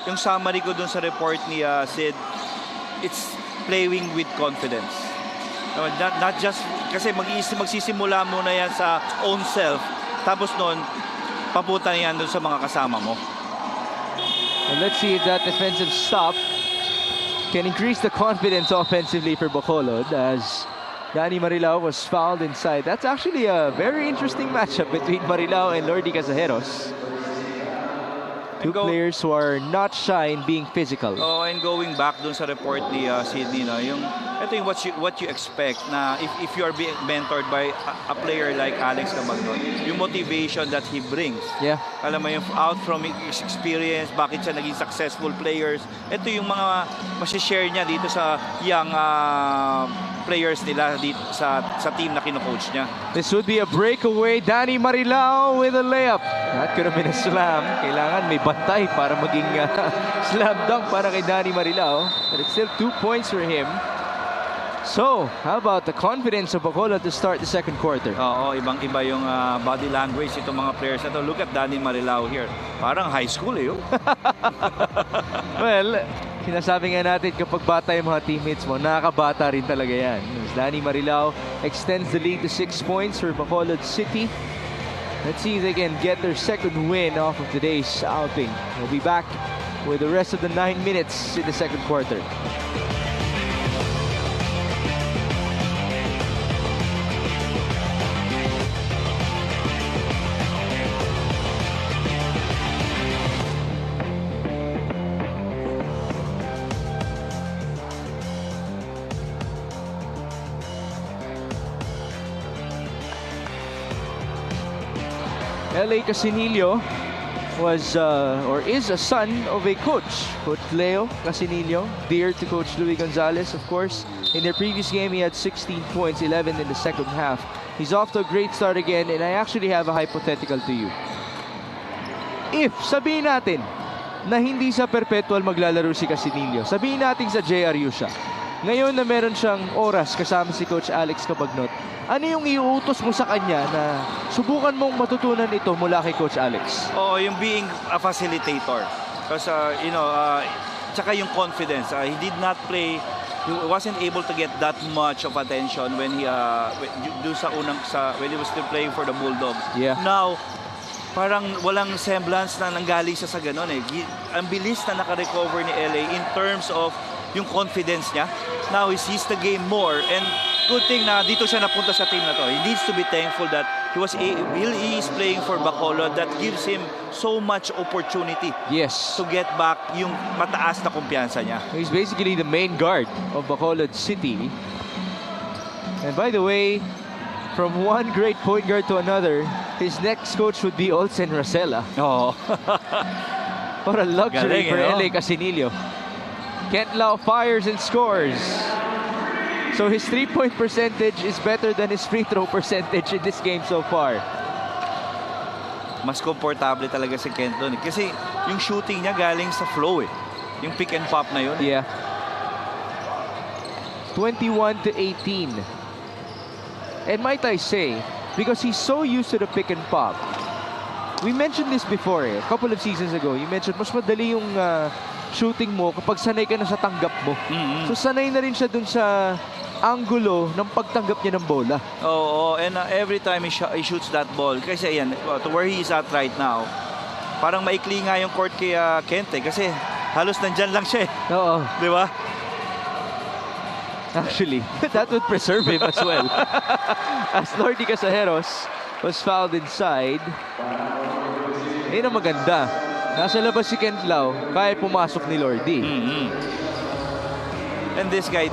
yung summary ko dun sa report ni Sid, it's playing with confidence. Not just, kasi magsisimula muna yan sa own self, tapos noon, papunta yan doon sa mga kasama mo. And let's see if that defensive stop can increase the confidence offensively for Bacolod as Danny Marilao was fouled inside. That's actually a very interesting matchup between Marilao and Lordy Casajeros. Two players who are not shy in being physical. And going back dun sa report ni Sydney, ito yung what you expect na if you are being mentored by a player like Alex Cabagnot, yung motivation that he brings. Yeah. Alam mo yung out from his experience, bakit siya naging successful players. Ito yung mga masishare niya dito sa young players nila dito sa team na kino-coach niya. This would be a breakaway. Danny Marilao with a layup. That could have been a slam. Kailangan may bantay para maging slam dunk para kay Danny Marilao. But it's still 2 points for him. So, how about the confidence of Bacolod to start the second quarter? Ibang-iba yung body language itong mga players na to. Look at Danny Marilao here. Parang high school eh. Well, sinasabi nga natin kapag bata yung mga teammates mo, nakakabata rin talaga yan. As Danny Marilao extends the lead to 6 points for Bacolod City. Let's see if they can get their second win off of today's outing. We'll be back with the rest of the 9 minutes in the second quarter. LA Casinillo was or is a son of a coach, Coach Leo Casinillo, dear to Coach Louis Gonzalez, of course. In their previous game, he had 16 points, 11 in the second half. He's off to a great start again, and I actually have a hypothetical to you. If, sabihin natin, na hindi sa perpetual maglalaro si Casinillo, sabihin natin sa JRU siya. Ngayon na meron siyang oras kasama si Coach Alex Cabagnot, ano yung iuutos mo sa kanya na subukan mong matutunan ito mula kay Coach Alex? Oh, yung being a facilitator. Because, tsaka yung confidence. He did not play, he wasn't able to get that much of attention when he, when he was still playing for the Bulldogs. Yeah. Now, parang walang semblance na nanggaling siya sa ganun eh. Ang bilis na naka-recover ni LA in terms of yung confidence niya. Now he sees the game more, and good thing na dito siya napunta sa team na to. He needs to be thankful that he is playing for Bacolod. That gives him so much opportunity Yes. to get back yung mataas na kumpiyansa niya. He's basically the main guard of Bacolod City. And by the way, from one great point guard to another, his next coach would be Olsen Rosella. Oo. What a luxury Galing, for no? LA Casinillo. Kent Lau fires and scores. So his three-point percentage is better than his free throw percentage in this game so far. Mas komportable talaga si Kent doon. Kasi yung shooting niya galing sa flow eh. Yung pick and pop na yun. Yeah. 21-18. And might I say, because he's so used to the pick and pop, we mentioned this before a couple of seasons ago. You mentioned mas madali yung shooting mo kapag sanay ka na sa tanggap mo. Mm-hmm. So sanay na rin siya dun sa angulo ng pagtanggap niya ng bola. Oo, and every time he shoots that ball, kasi ayan, to where he is at right now, parang maikli nga yung court kay Kent eh, kasi halos nandyan lang siya eh. Oo. Di ba? Actually, that would preserve him as well. As Lordy Casajeros was fouled inside. Yun ang maganda. Nasa labas si Kent Lau, kaya pumasok ni Lordy. Mm-hmm. And this guy,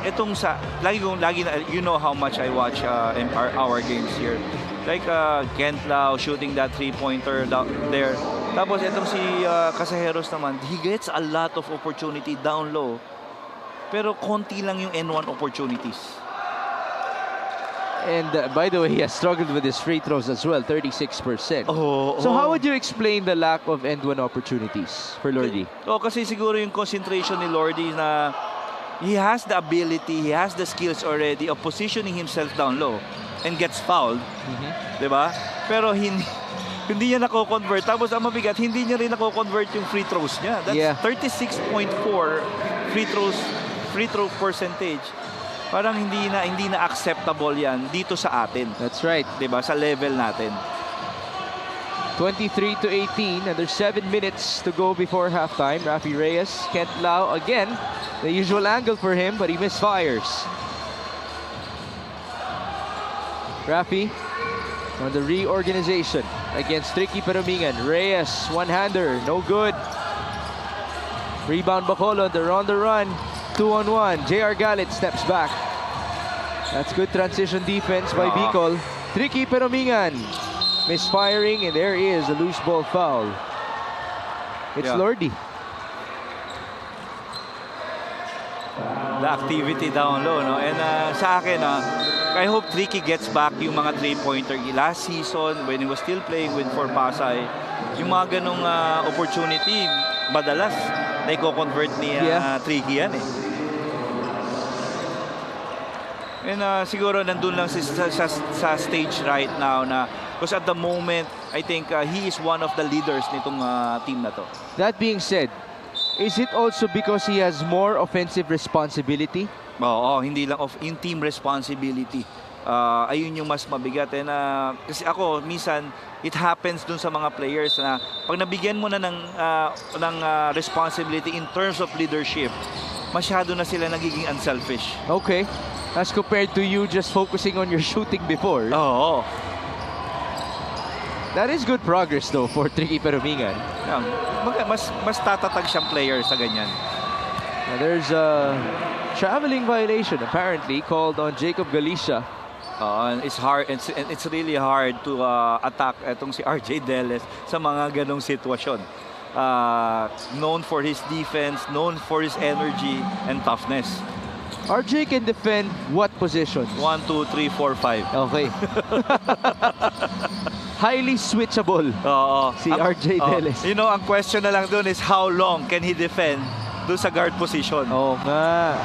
itong sa, you know how much I watch our games here. Like Kent Lau shooting that three-pointer down there. Tapos itong si Casajeros naman, he gets a lot of opportunity down low. Pero konti lang yung N1 opportunities. And by the way, he has struggled with his free throws as well, 36%. So how would you explain the lack of N1 opportunities for Lordy? Kasi siguro yung concentration ni Lordy na he has the ability, he has the skills already of positioning himself down low and gets fouled. Diba? Pero hindi niya nako-convert. Tapos ang mabigat, hindi niya rin nako-convert yung free throws niya. That's 36.4 free throw percentage. Parang hindi na acceptable yan dito sa atin. That's right. Diba? Sa level natin. 23-18, and there's 7 minutes to go before halftime. Rafi Reyes, Kent Lau again. The usual angle for him, but he misfires. Rafi on the reorganization against Tricky Perumingan. Reyes, one-hander, no good. Rebound Bacolod, they're on the run. 2-on-1. JR Galit steps back. That's good transition defense by Bicol. Tricky Perumingan misfiring, and there is a loose ball foul. It's Lordy. The activity down low, no? And sa akin, I hope Tricky gets back yung mga three-pointer. Last season, when he was still playing with for Pasay, yung mga ganong opportunity, madalas na i-convert ni Tricky yan eh. And siguro nandun lang sa stage right now na because at the moment, I think he is one of the leaders nitong team na to. That being said, is it also because he has more offensive responsibility? Oo, hindi lang in team responsibility. Ayun yung mas mabigat. And, kasi ako, minsan, it happens dun sa mga players na pag nabigyan mo na ng responsibility in terms of leadership, masyado na sila nagiging unselfish. Okay. As compared to you just focusing on your shooting before. Oo. That is good progress though for Tricky Perumingan. Mas tatatag siyang player sa ganyan. Now there's a traveling violation apparently called on Jacob Galicia. It's hard. It's really hard to attack etong si RJ Deles sa mga ganong sitwasyon. Known for his defense, known for his energy and toughness. RJ can defend what positions? 1, 2, 3, 4, 5. Okay. Highly switchable si RJ Deles. You know, ang question na lang dun is how long can he defend dun sa guard position? Oo nga.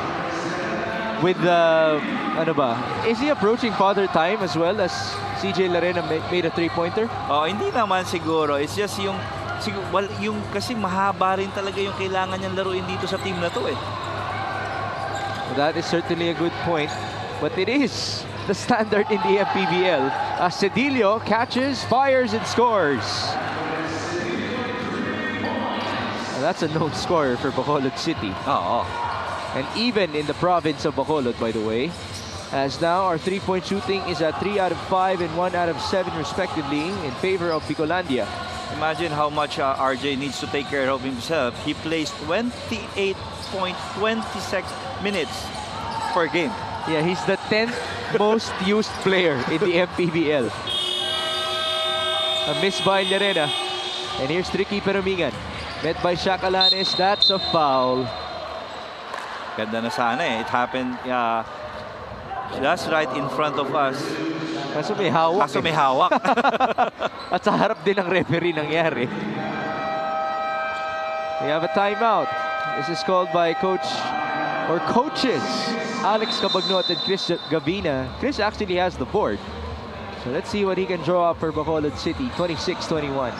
With the, ano ba? Is he approaching father time as well as CJ Larena made a three-pointer? Hindi naman siguro. It's just yung kasi mahaba rin talaga yung kailangan niyang laruin dito sa team na to eh. That is certainly a good point. But it is the standard in the MPBL. As Cedillo catches, fires, and scores. That's a known scorer for Bacolod City. And even in the province of Bacolod, by the way. As now our three-point shooting is at 3 out of 5 and 1 out of 7 respectively in favor of Bicolandia. Imagine how much RJ needs to take care of himself. He plays 28.26 minutes per game. Yeah, he's the 10th most used player in the MPBL. A miss by Larena. And here's Tricky Perumingan. Met by Shaq Alanes. That's a foul. Ganda na sana eh. It happened just right in front of us. Kaso may hawak. May hawak. At sa harap din ng referee nangyari. We have a timeout. This is called by coaches Alex Cabagnot and Chris Gavina. Chris actually has the board. So let's see what he can draw up for Bacolod City. 26-21.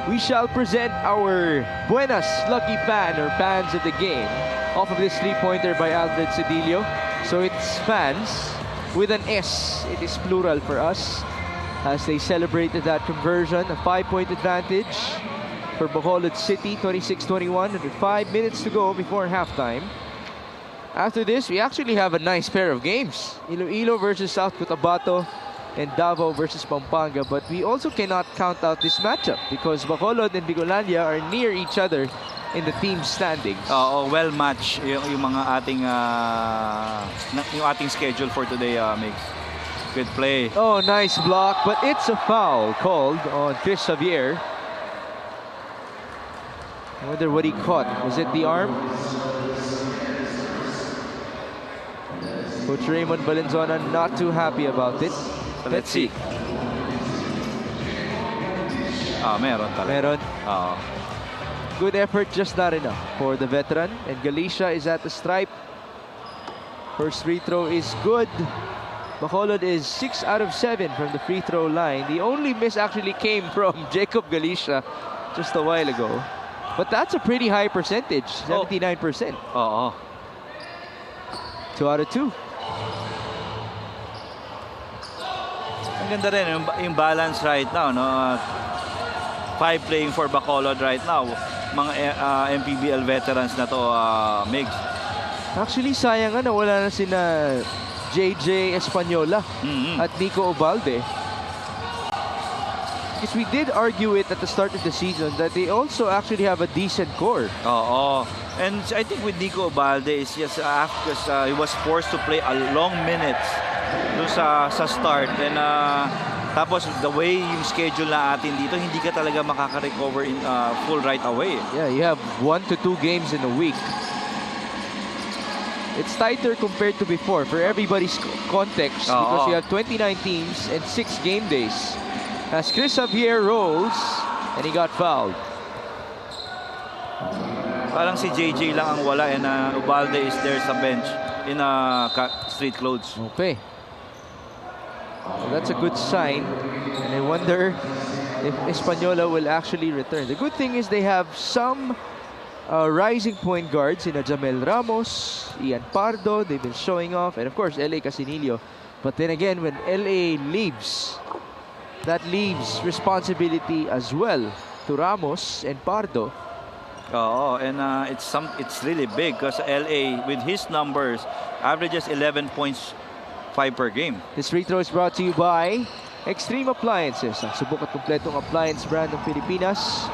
We shall present our Buenas Lucky Fan or fans of the game off of this three-pointer by Alfred Cedillo. So it's fans with an S. It is plural for us as they celebrated that conversion. A 5-point advantage for Bacolod City, 26-21, under 5 minutes to go before halftime. After this, we actually have a nice pair of games. Iloilo versus South Cotabato and Davao versus Pampanga, but we also cannot count out this matchup because Bacolod and Bicolandia are near each other in the team standings. Well matched yung mga ating yung ating schedule for today, Migs. Good play. Oh, nice block, but it's a foul called on Chris Xavier. I wonder what he caught. Was it the arm? Coach Raymond Valenzuela not too happy about it. So let's see. Meron talaga. Meron. Good effort, just not enough for the veteran. And Galicia is at the stripe. First free throw is good. Bacolod is 6 out of 7 from the free throw line. The only miss actually came from Jacob Galicia just a while ago. But that's a pretty high percentage, 79%. 2 out of 2. Ang ganda rin yung balance right now, no? 5 playing for Bacolod right now. Mga MPBL veterans na to, Migs. Actually, sayang nga nawala na sina JJ Española at Nico Obalde. Because we did argue it at the start of the season that they also actually have a decent core. And I think with Nico Obalde is just because he was forced to play a long minutes doon sa start. And tapos the way yung schedule na atin dito, hindi ka talaga makaka-recover in full right away. Yeah, you have 1 to 2 games in a week. It's tighter compared to before for everybody's context because you have 29 teams and 6 game days. As Chris Xavier rolls and he got fouled. Parang si JJ lang ang wala and Ubalde is there sa bench in street clothes. Okay. So that's a good sign. And I wonder if Española will actually return. The good thing is they have some rising point guards in Jamel Ramos, Ian Pardo. They've been showing off. And of course, LA Casinillo. But then again, when LA leaves, that leaves responsibility as well to Ramos and Pardo. Oh, and it's really big because LA with his numbers averages 11 points 5 per game. This free throw is brought to you by Extreme Appliances, ang subok at kumpletong appliance brand ng Pilipinas.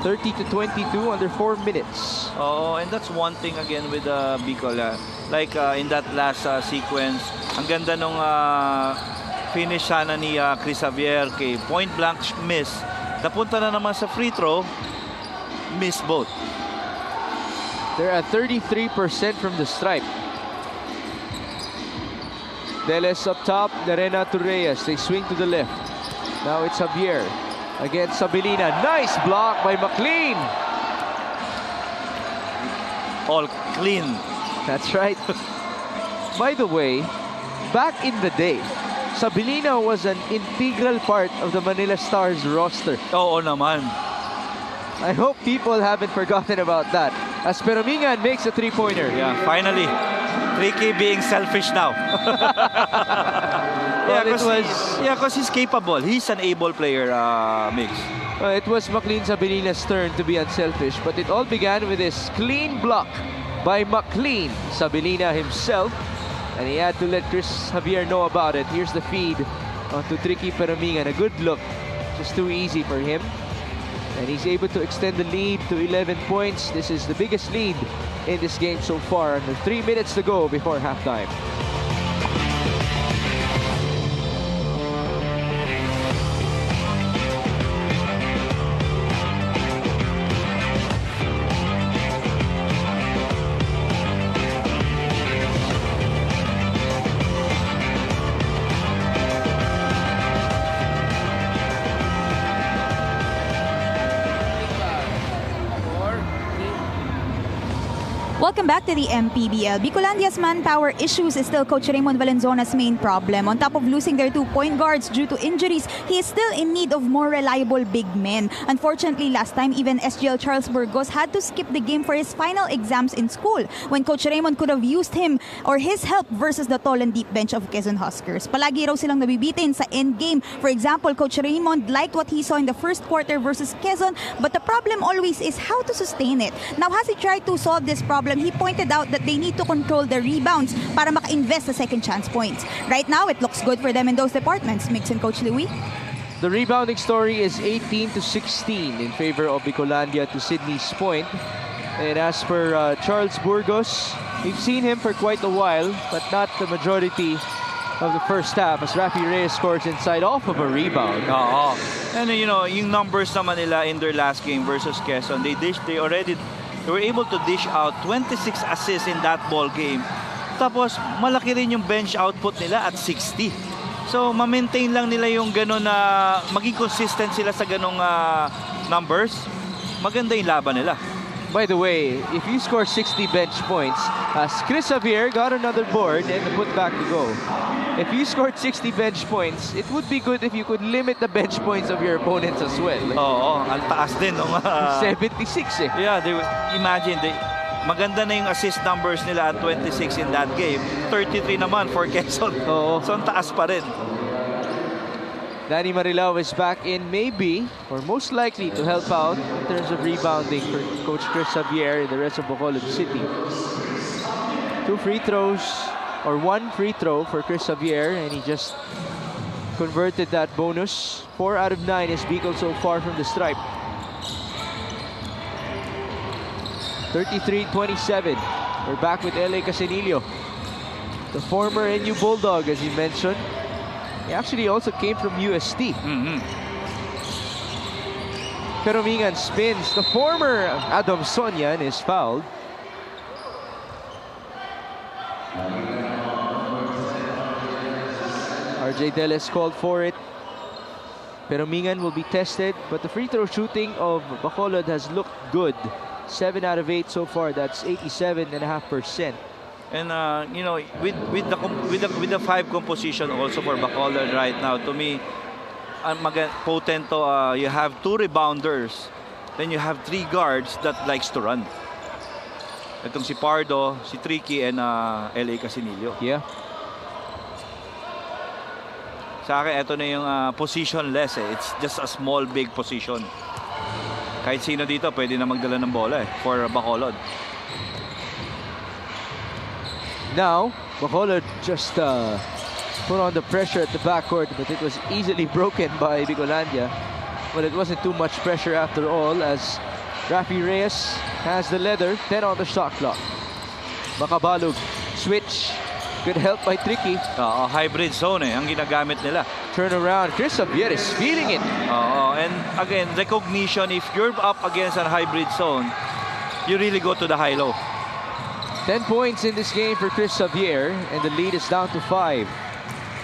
30 to 22 under 4 minutes. Oh, and that's one thing again with Bicol. Like in that last sequence, ang ganda nung finish sana ni Chris Javier kay point blank miss. Napunta na naman sa free throw, miss both. They're at 33% from the stripe. Deles up top, Narena to Reyes. They swing to the left. Now it's Javier against Sabilina. Nice block by McLean. All clean. That's right. By the way, back in the day, Sabilina was an integral part of the Manila Stars roster. Oo naman. I hope people haven't forgotten about that. As Peromingan makes a three-pointer. Yeah, finally. Ricky being selfish now. Well, because he's capable. He's an able player, Mix. It was McLean Sabilina's turn to be unselfish, but it all began with this clean block by McLean Sabilina himself, and he had to let Chris Javier know about it. Here's the feed to Tricky Peromingan. A good look, just too easy for him. And he's able to extend the lead to 11 points. This is the biggest lead in this game so far. Under 3 minutes to go before halftime. Welcome back to the MPBL. Bicolandia's manpower issues is still Coach Raymond Valenzuela's main problem. On top of losing their 2 point guards due to injuries, he is still in need of more reliable big men. Unfortunately, last time, even SGL Charles Burgos had to skip the game for his final exams in school when Coach Raymond could have used him or his help versus the tall and deep bench of Quezon Huskers. Palagi raw silang nabibitin sa end game. For example, Coach Raymond liked what he saw in the first quarter versus Quezon, but the problem always is how to sustain it. Now, has he tried to solve this problem? He pointed out that they need to control the rebounds para maka-invest sa second chance points. Right now, it looks good for them in those departments. Mix and Coach Louie. The rebounding story is 18 to 16 in favor of Bicolandia to Sydney's point. And as for Charles Burgos, we've seen him for quite a while, but not the majority of the first half as Rafi Reyes scores inside off of a rebound. Oo. And you know, yung numbers naman nila in their last game versus Quezon, they were able to dish out 26 assists in that ball game. Tapos, malaki rin yung bench output nila at 60. So, ma-maintain lang nila yung gano'n na maging consistent sila sa gano'ng numbers. Maganda yung laban nila. By the way, if you score 60 bench points, as Chris Javier got another board and the putback to go. If you scored 60 bench points, it would be good if you could limit the bench points of your opponents as well. Oo, ang taas din. 76 eh. Yeah, imagine, maganda na yung assist numbers nila at 26 in that game. 33 naman for Quezon. Oo. So, ang taas pa rin. Danny Marilao is back in maybe, or most likely, to help out in terms of rebounding for Coach Chris Javier and the rest of Bacolod City. 2 free throws, or 1 free throw for Chris Javier, and he just converted that bonus. 4 out of 9 is Bicol so far from the stripe. 33-27. We're back with LA Casinillo, the former NU Bulldog, as you mentioned. He actually also came from UST. Peromingan spins. The former Adam Sonyan is fouled. RJ Deles called for it. Peromingan will be tested, but the free throw shooting of Bacolod has looked good. 7 out of 8 so far. That's 87.5%. And you know, with the 5 composition also for Bacolod right now, to me, potent to, you have 2 rebounders, then you have 3 guards that likes to run. Itong si Pardo, si Tricky, and LA Casinillo. Yeah. Sa akin, ito na yung positionless eh. It's just a small, big position. Kahit sino dito, pwede na magdala ng bola eh, for Bacolod. Now, Bacolod just put on the pressure at the backcourt, but it was easily broken by Bicolandia. But it wasn't too much pressure after all, as Rafi Reyes has the leather, 10 on the shot clock. Bacabalog, switch, good help by Tricky. Hybrid zone eh, ang ginagamit nila. Turn around, Chris Javier is feeling it. And again, recognition, if you're up against a hybrid zone, you really go to the high-low. 10 points in this game for Chris Javier, and the lead is down to 5.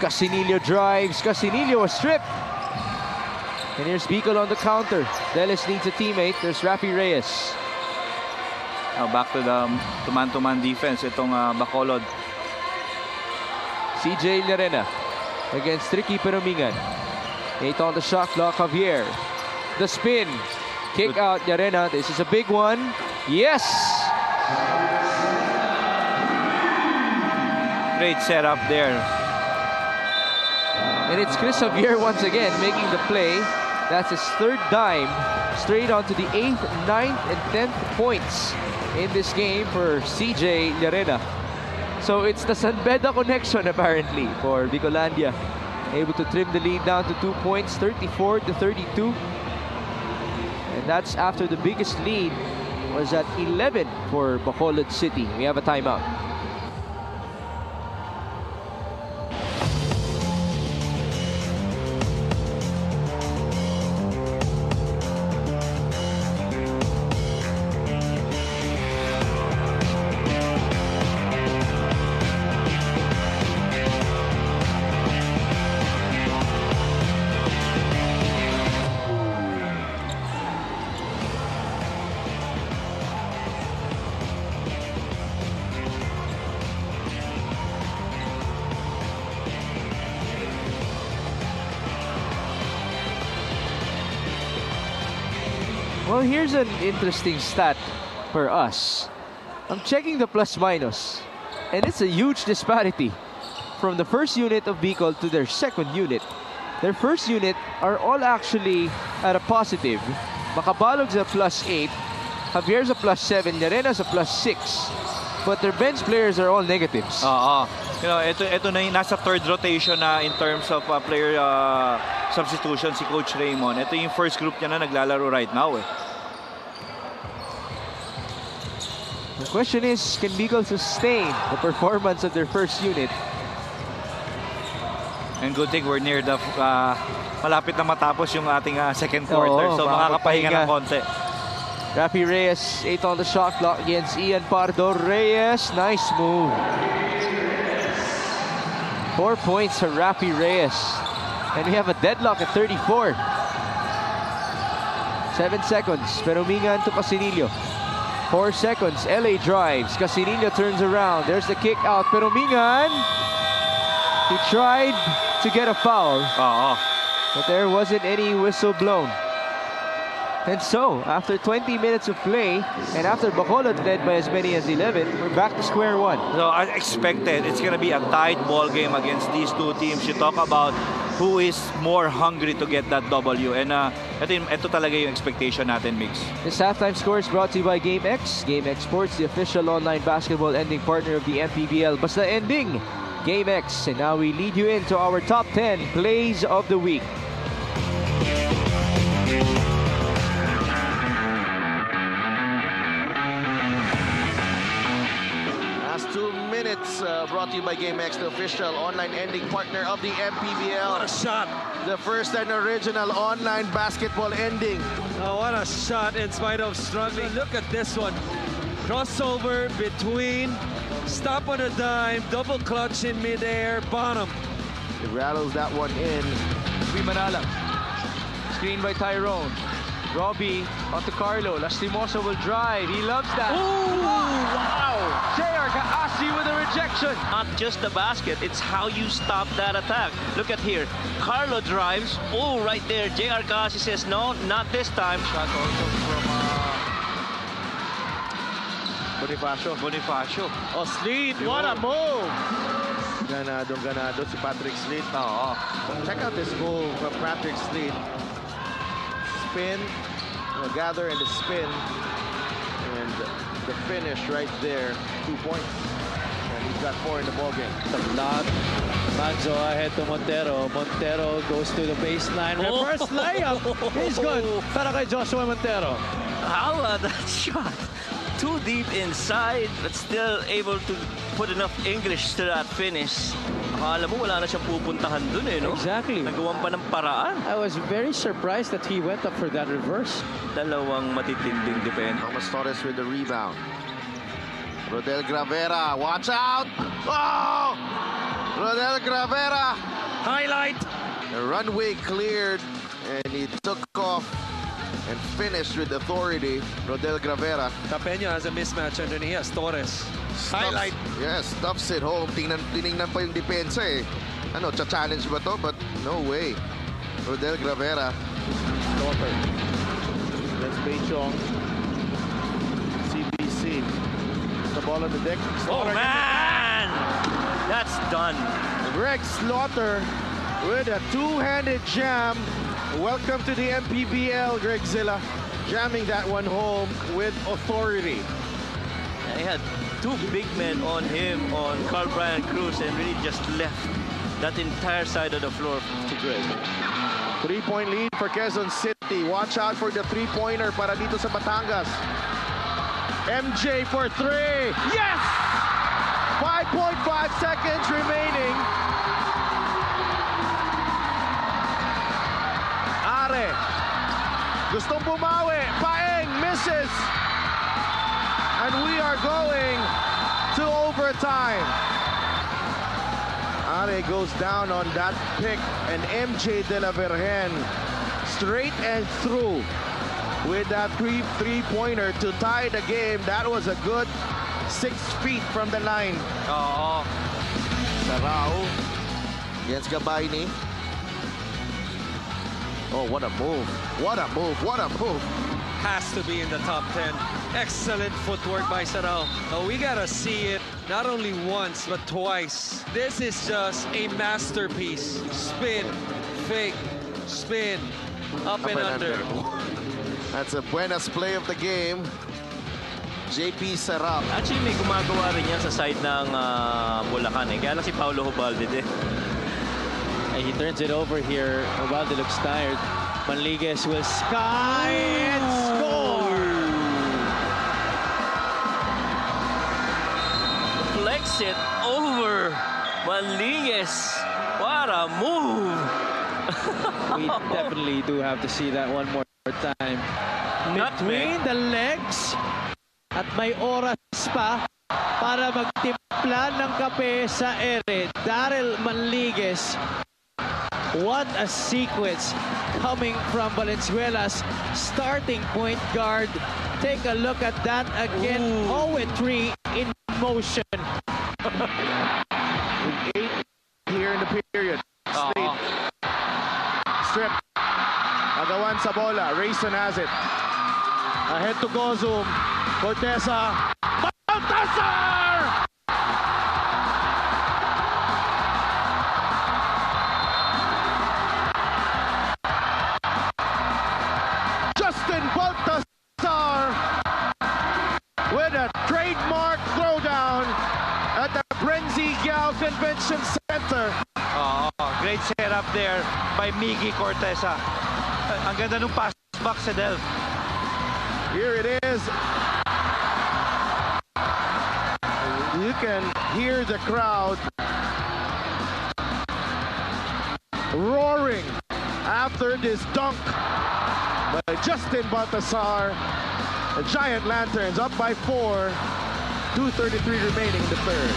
Casinillo drives, Casinillo was stripped. And here's Bicol on the counter. Delis needs a teammate, there's Rafi Reyes. Now back to the man-to-man defense, itong Bacolod. CJ Llerena against Tricky Perumingan. 8 on the shot clock, Javier. The spin, kick out Llerena, this is a big one. Yes! Great setup there. And it's Chris Javier once again making the play. That's his 3rd dime, straight onto the 8th, 9th, and 10th points in this game for CJ Llerena. So it's the San Beda connection apparently for Bicolandia. Able to trim the lead down to 2 points, 34-32. And that's after the biggest lead was at 11 for Bacolod City. We have a timeout. Well, here's an interesting stat for us. I'm checking the plus-minus, and it's a huge disparity from the first unit of Bicol to their second unit. Their first unit are all actually at a positive. Bacabalog's a +8, Javier's a +7, Llerena's a +6. But their bench players are all negatives. You know, ito na yung nasa 3rd rotation na in terms of player substitution si Coach Raymond. Ito yung first group niya na naglalaro right now eh. The question is, can Bicol sustain the performance of their first unit? And good thing we're near the malapit na matapos yung ating second quarter. So makakapahinga ng konti. Rafi Reyes, 8 on the shot clock against Ian Pardo. Reyes, nice move. 4 points for Rafi Reyes. And we have a deadlock at 34. 7 seconds. Perumingan to Casinillo. 4 seconds. LA drives. Casinillo turns around. There's the kick out. Perumingan. He tried to get a foul. But there wasn't any whistle blown. And so, after 20 minutes of play, and after Bacolod led by as many as 11, we're back to square one. So I expected it's going to be a tight ball game against these two teams. You talk about who is more hungry to get that W. And ito talaga yung expectation natin, Mix. This halftime score is brought to you by GameX. GameX Sports, the official online basketball ending partner of the MPBL. Basta ending, GameX. And now we lead you into our top 10 plays of the week. Last 2 minutes brought to you by GameX, the official online ending partner of the MPBL. What a shot. The first and original online basketball ending. Oh, what a shot in spite of struggling. Look at this one. Crossover between, stop on a dime, double clutch in midair, bottom. It rattles that one in. Manala. Screen by Tyrone. Robbie onto Carlo. Lastimoso will drive. He loves that. Oh, wow! JR Kaasi with a rejection. Not just the basket, it's how you stop that attack. Look at here. Carlo drives. Oh, right there. JR Kasi says, no, not this time. Shot also from Bonifacio. Oh, Sleet, what a move! Ganado si Patrick Sleet. Oo. Check out this goal from Patrick Sleet. Spin, gather and the spin. And the finish right there, 2 points. And he's got 4 in the ballgame. The block. Manzo ahead to Montero. Montero goes to the baseline. Reverse layup. He's good. Para kay Joshua Montero. How about that shot? Too deep inside, but still able to put enough English to that finish. Akala mo wala na siyang pupuntahan dun eh, no? Exactly. Nagawan pa ng paraan. I was very surprised that he went up for that reverse. Dalawang matitinding defense. Thomas Torres with the rebound. Rodel Gravera, watch out! Oh! Rodel Gravera! Highlight. The runway cleared and he took off and finished with authority. Rodel Gravera. Tapena has a mismatch and then he has Torres. Highlight. Yes, stuffs it home. Tiningnan pa yung depensa eh. Ano, cha-challenge ba to? But no way. Rodel Gravera. Slaughter. That's Beichong. CBC. The ball on the deck. Oh, man! That's done. Greg Slaughter with a two-handed jam. Welcome to the MPBL, Greg Zilla. Jamming that one home with authority. And he had two big men on him, on Carl Brian Cruz, and really just left that entire side of the floor to Greg. 3-point lead for Quezon City. Watch out for the three-pointer para dito sa Batangas. MJ for three. Yes! 5.5 seconds remaining. Are. Gustong bumawi. Paeng misses. And we are going to overtime. Are goes down on that pick, and MJ De La Virgen straight and through with that three-pointer to tie the game. That was a good 6 feet from the line. Oo. Sarao against Gabayni. Oh, what a move. What a move. What a move. Has to be in the top 10. Excellent footwork by Sarao. Now we gotta see it not only once but twice. This is just a masterpiece. Spin, fake, spin, up and under. That's a buenas play of the game. JP Sarao. Actually, may gumagawa rin yan sa side ng Bulacan eh. Kaya lang si Paulo Hubalde din. And he turns it over here. Ubalde looks tired. Manligues will sky and score. Flex it over. Manligues. What a move. We definitely do have to see that one more time. Between the legs. At may oras pa para magtimpla ng kape sa ere. Daryl Manligues. What a sequence coming from Valenzuela's starting point guard. Take a look at that again. 0-3 in motion. 8 here in the period. Slate. Strip. Agawan sa bola. Rayson has it. Ahead to Gozum. Corteza. Baltazar! Justin Baltazar with a trademark throwdown at the Brenzy Giao Convention Center. Oh, great setup there by Miggy Corteza. Ang ganda ng pass back sa Del. Here it is. You can hear the crowd roaring after this dunk by Justin Baltazar. The Giant Lanterns up by 4. 2:33 remaining in the third.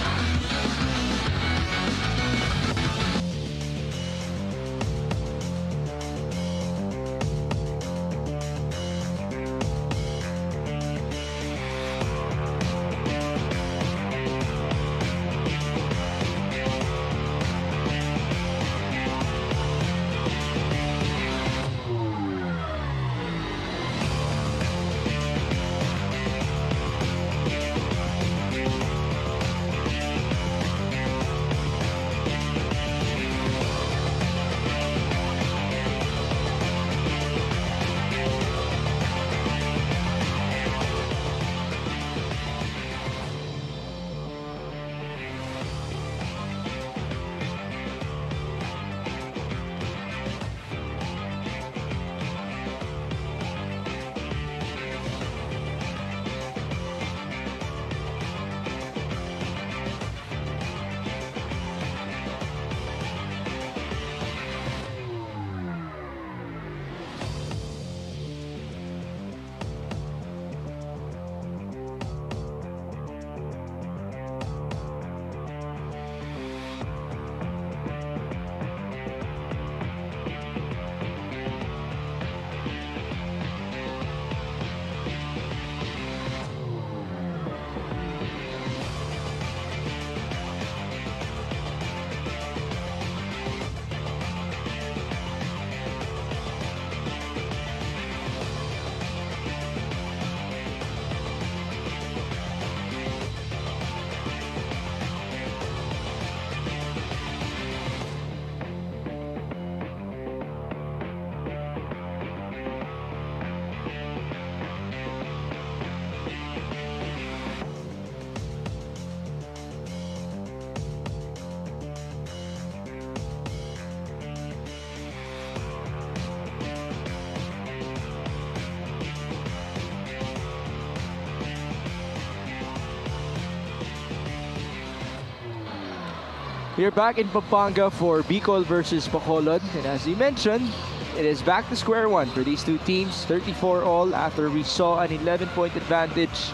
We're back in Pampanga for Bicol versus Bacolod. And as you mentioned, it is back to square one for these two teams. 34 all after we saw an 11-point advantage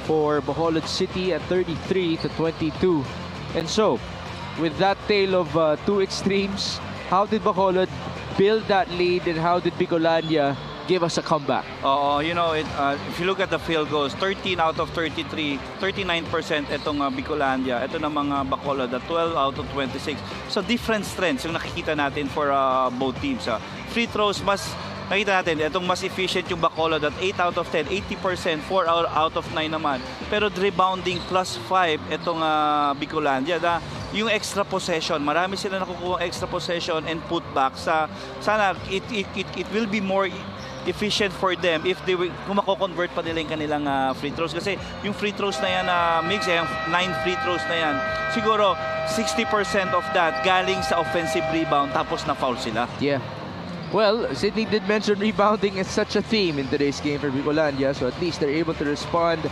for Bacolod City at 33-22. And so, with that tale of two extremes, how did Bacolod build that lead and how did Bicolandia give us a comeback? You know, if you look at the field goals, 13 out of 33, 39% itong Bicolandia. Ito na mga Bacolod, 12 out of 26. So different strengths yung nakikita natin for both teams. Free throws, mas nakita natin, itong mas efficient yung Bacolod at 8 out of 10, 80%, 4 out of 9 naman. Pero rebounding plus 5 itong Bicolandia. Yung extra possession, marami sila nakukuha extra possession and putback. Sana it will be more efficient for them if they will, kung mako-convert pa nila yung kanilang free throws. Kasi yung free throws na yan, mix, yung 9 free throws na yan, siguro 60% of that galing sa offensive rebound tapos na-foul sila. Yeah. Well, Sydney did mention rebounding as such a theme in today's game for Bicolandia, so at least they're able to respond.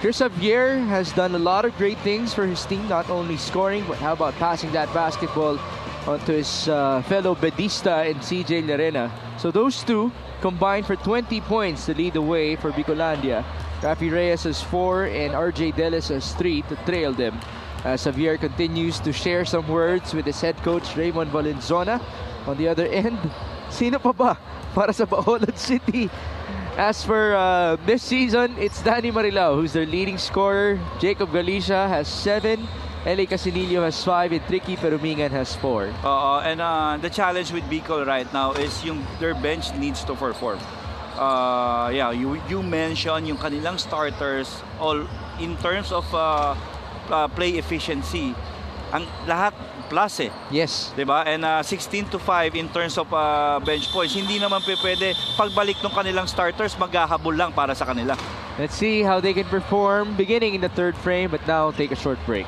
Chris Xavier has done a lot of great things for his team, not only scoring, but how about passing that basketball onto his fellow Bedista and CJ Llerena. So those two combined for 20 points to lead the way for Bicolandia. Rafi Reyes has 4 and RJ Delis has 3 to trail them. Xavier continues to share some words with his head coach Raymond Valenzuela. On the other end, sino pa ba para sa Bacolod City? As for this season, it's Danny Marilao who's their leading scorer. Jacob Galicia has 7. Eli Casinillo has 5 and Tricky Perumingan has 4. And the challenge with Bicol right now is their bench needs to perform. You mentioned yung kanilang starters all in terms of play efficiency. Ang lahat plus Yes. Diba? And 16-5 in terms of bench points. Hindi naman pwede pagbalik ng kanilang starters, maghahabol lang para sa kanila. Let's see how they can perform beginning in the third frame, but now take a short break.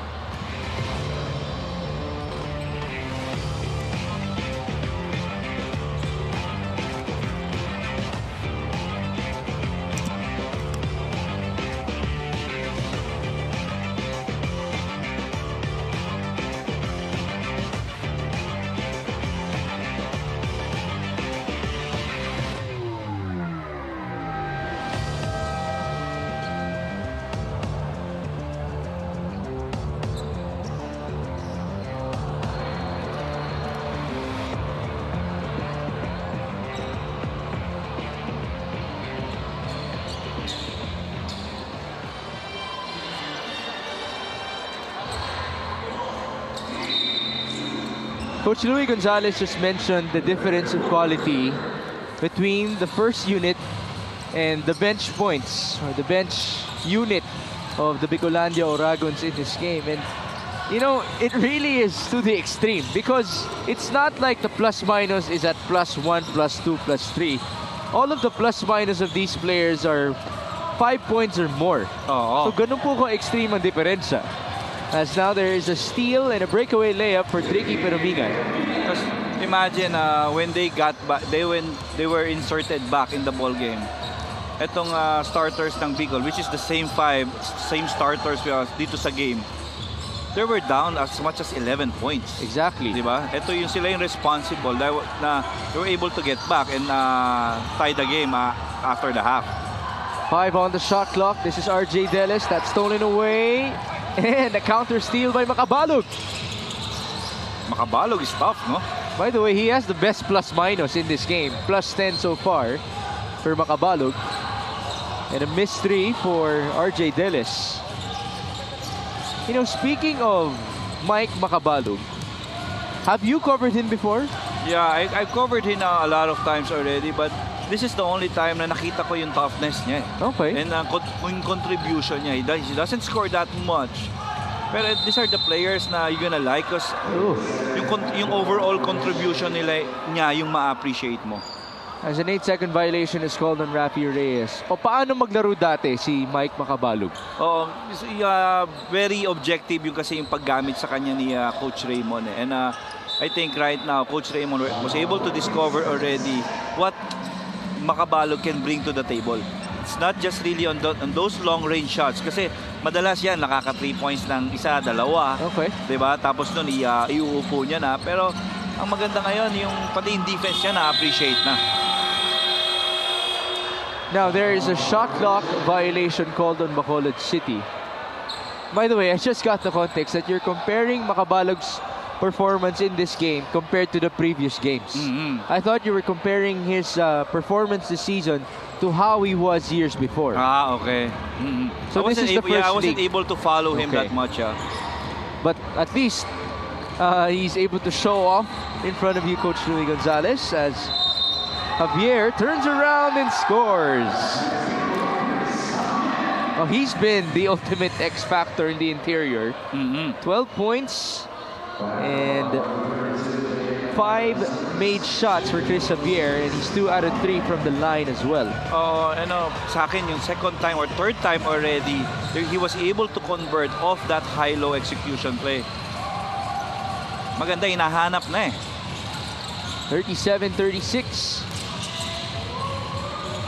Coach Louis Gonzalez just mentioned the difference in quality between the first unit and the bench points, or the bench unit of the Bicolandia Oragons in this game. And, you know, it really is to the extreme because it's not like the plus-minus is at +1, +2, +3. All of the plus-minus of these players are 5 points or more. So, ganun po ka-extreme ang diferensya. As now there is a steal and a breakaway layup for Tricky Perumingan. Because imagine when they got back, they were inserted back in the ball game. Etong starters ng Bicol, which is the same starters dito sa game. They were down as much as 11 points. Exactly. Diba? Ito sila yung responsible na they were able to get back and tie the game after the half. 5 on the shot clock. This is RJ Delis. That's stolen away. And a counter steal by Macabalog. Macabalog is tough, no? By the way, he has the best plus-minus in this game. +10 so far for Macabalog. And a missed 3 for RJ Delis. You know, speaking of Mike Macabalog, have you covered him before? Yeah, I've covered him a lot of times already, but this is the only time na nakita ko yung toughness niya. Okay. And yung contribution niya, he doesn't score that much. Pero these are the players na you're gonna like because yung overall contribution niya yung ma-appreciate mo. As an 8-second violation is called on Rafi Reyes. O paano maglaro dati si Mike Macabalog? Very objective yung kasi yung paggamit sa kanya ni Coach Raymond. And I think right now, Coach Raymond was able to discover already what Macabalog can bring to the table. It's not just really on those long-range shots. Kasi madalas yan, nakaka 3 points ng isa, dalawa. Okay. Diba? Tapos nun, iuupo niya na. Pero ang maganda ngayon, yung pati yung defense niya na-appreciate na. Now, there is a shot clock violation called on Bacolod City. By the way, I just got the context that you're comparing Makabalog's performance in this game compared to the previous games. I thought you were comparing his performance this season to how he was years before. Okay. So this is the first I wasn't league. able to follow him Okay. that much. But at least he's able to show off in front of you, Coach Louis Gonzalez, as Javier turns around and scores. Oh, he's been the ultimate X factor in the interior. 12 points and 5 made shots for Chris Javier, and he's 2 out of 3 from the line as well. Sa akin yung second time or third time already, he was able to convert off that high-low execution play. Maganda, hinahanap na eh. 37-36.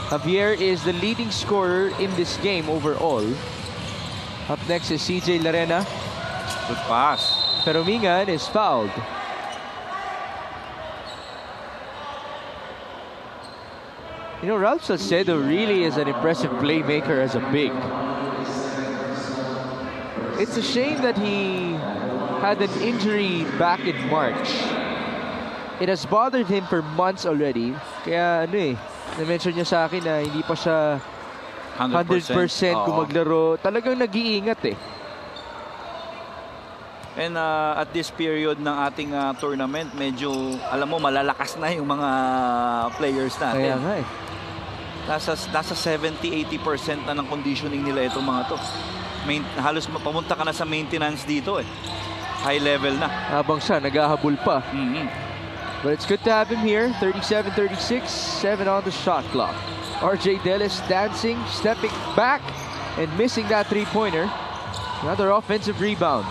Javier is the leading scorer in this game overall. Up next is CJ Larena. Good pass. Pero Mingan is fouled. You know, Ralph Salcedo really is an impressive playmaker as a big. It's a shame that he had an injury back in March. It has bothered him for months already. Kaya na-mention niya sa akin na hindi pa siya 100% kung maglaro. Talagang nag-iingat eh. And at this period ng ating tournament, medyo, alam mo, malalakas na yung mga players natin. Kaya nga eh. Nasa 70-80% na ng conditioning nila itong mga to. Halos papunta ka na sa maintenance dito eh. High level na. Habang siya, naghahabol pa. But it's good to have him here. 37-36, 7 on the shot clock. RJ Delis dancing, stepping back, and missing that three-pointer. Another offensive rebound.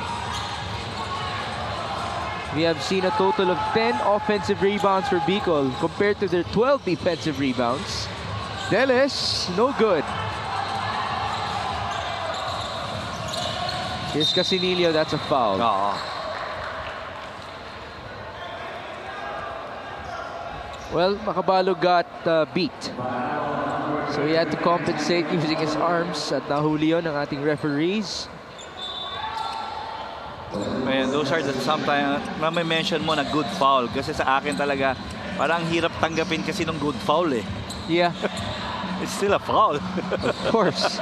We have seen a total of 10 offensive rebounds for Bicol compared to their 12 defensive rebounds. Delis, no good. Here's Casinillo, that's a foul. Well, Makabalog got beat. So he had to compensate using his arms at nahuli yun ng ating referees. And those are sometimes, may mention mo na good foul. Kasi sa akin talaga, parang hirap tanggapin kasi ng good foul eh. Yeah. It's still a foul. Of course.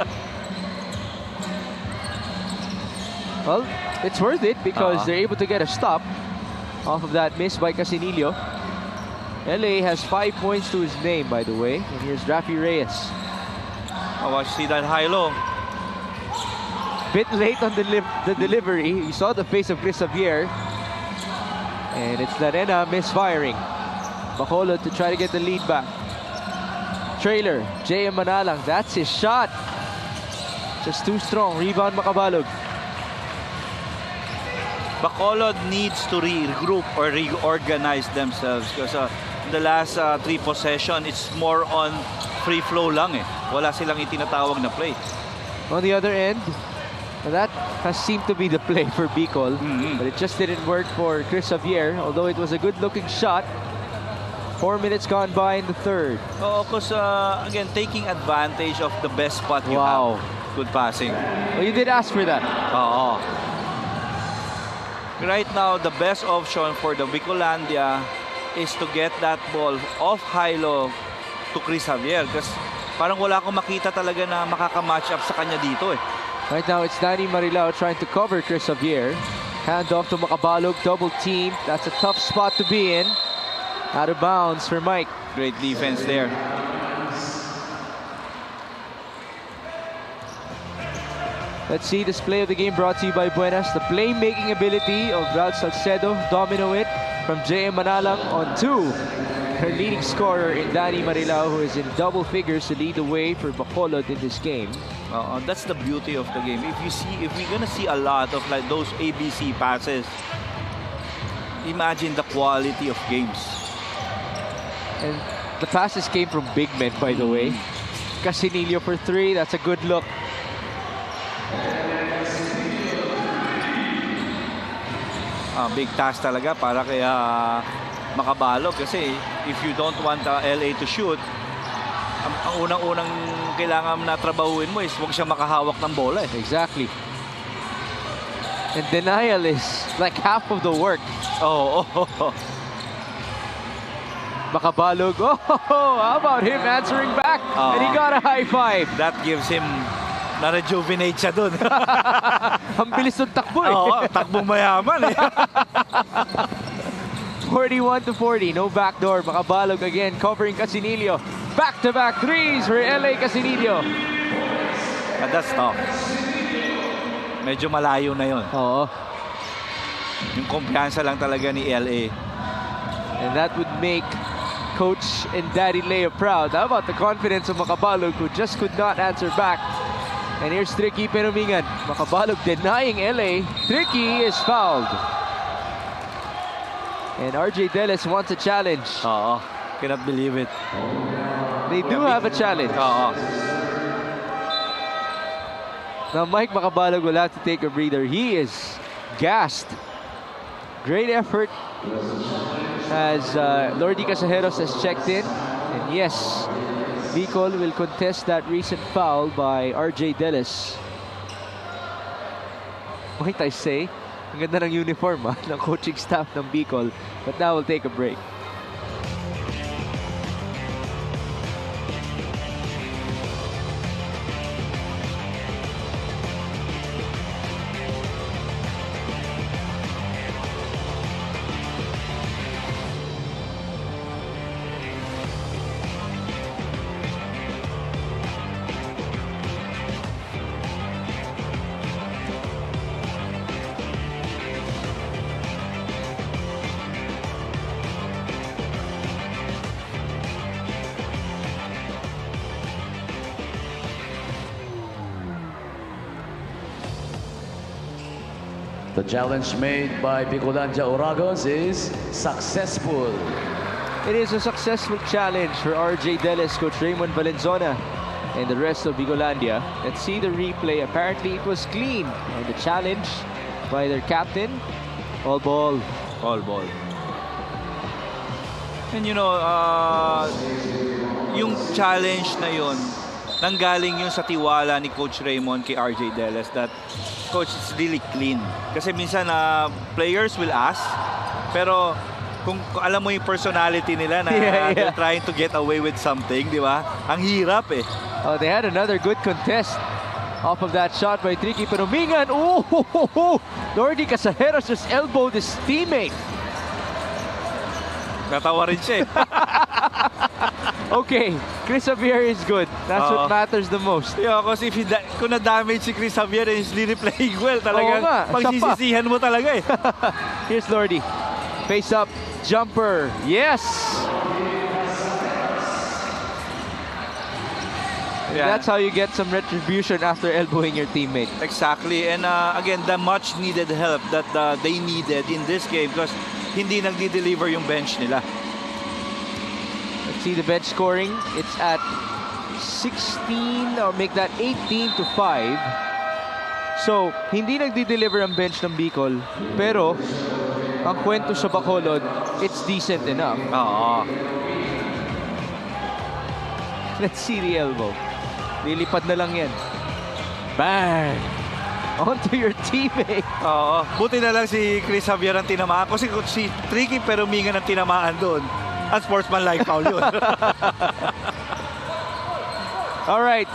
Well, it's worth it because they're able to get a stop off of that miss by Casinillo. LA has 5 points to his name, by the way. And here's Rafi Reyes. Watch, see that high-low. Bit late on the delivery. You saw the face of Chris Javier. And it's Larena misfiring. Bacolod to try to get the lead back. Trailer, J.M. Manalang. That's his shot. Just too strong. Rebound Makabalog. Bacolod needs to regroup or reorganize themselves because the last 3 possession, it's more on free flow lang eh. Wala silang itinatawag na play. On the other end, that has seemed to be the play for Bicol, but it just didn't work for Chris Javier, although it was a good-looking shot. 4 minutes gone by in the third. Because again, taking advantage of the best spot you have. Good passing. Well, you did ask for that. Right now, the best option for the Bicolandia is to get that ball off high-low to Chris Javier because parang wala akong makita talaga na makaka-match up sa kanya dito eh. Right now, it's Danny Marilao trying to cover Chris Javier. Hand off to Makabalog, double team. That's a tough spot to be in. Out of bounds for Mike. Great defense there. Let's see this play of the game brought to you by Buenas. The playmaking ability of Ralph Salcedo. Domino it from J.M. Manalang on 2. Her leading scorer in Danny Marilao, who is in double figures to lead the way for Bacolod in this game. That's the beauty of the game. If we're gonna see a lot of like those ABC passes, imagine the quality of games. And the passes came from big men, by the way. Casinillo for 3. That's a good look. Big task talaga para kay Macabalog kasi if you don't want LA to shoot, ang unang-unang kailangan na trabahuin mo is huwag siya makahawak ng bola. Exactly. And denial is like half of the work. Oh. Macabalog. Oh, how about him answering back? And he got a high five. That gives him na-rejuvenate siya dun. Ang bilis ng takbo eh. Oo, takbong mayaman eh. 41-40, no backdoor. Macabalog again covering Casinillo. Back-to-back threes for LA Casinillo. But that's tough. Medyo malayo na yun. Oo. Yung kumpiyansa lang talaga ni LA. And that would make Coach and Daddy Leo proud. How about the confidence of Macabalog, who just could not answer back? And here's Tricky Penumingan. Macabalog denying LA. Tricky is fouled. And RJ Deles wants a challenge. Oo. Cannot believe it. They do have a challenge. Oo. Now Mike Macabalog will have to take a breather. He is gassed. Great effort as Lordy Casajeros has checked in. And yes, Bicol will contest that recent foul by RJ Deles. Might I say, ang ganda ng uniform ng coaching staff ng Bicol. But now we'll take a break. The challenge made by Bicolandia Oragos is successful. It is a successful challenge for RJ Deles, Coach Raymond Valenzuela, and the rest of Bicolandia. Let's see the replay. Apparently it was clean on the challenge by their captain. All ball. All ball. And you know, yung challenge na yun, nanggaling yun sa tiwala ni Coach Raymond kay RJ Deles that Coach, it's really clean. Kasi minsan players will ask, pero kung alam mo yung personality nila na they're trying to get away with something, di ba? Ang hirap eh. Oh, they had another good contest off of that shot by Tricky Penumingan. Oh, Lordy Casajeros just elbowed his teammate. Natawa rin siya eh. Okay, Chris Javier is good. That's what matters the most. Yeah, kasi kung na-damage si Chris Javier and he's really playing well, talagang pagsisisihan mo talaga eh. Here's Lordy. Face up, jumper. Yes! Yeah. That's how you get some retribution after elbowing your teammate. Exactly. And again, the much needed help that they needed in this game because hindi nagdi-deliver yung bench nila. Let's see the bench scoring. It's at 16 or make that 18-5. So, hindi nagdi-deliver ang bench ng Bicol, pero ang kwento sa Bacolod, it's decent enough. Let's see the elbow. Lilipad na lang yan. Bang! Onto your teammate. Buti na lang si Chris Javier ang tinamaan. Kasi si Tricky Penumingan ang tinamaan doon. At sportsman-like foul yun. All right.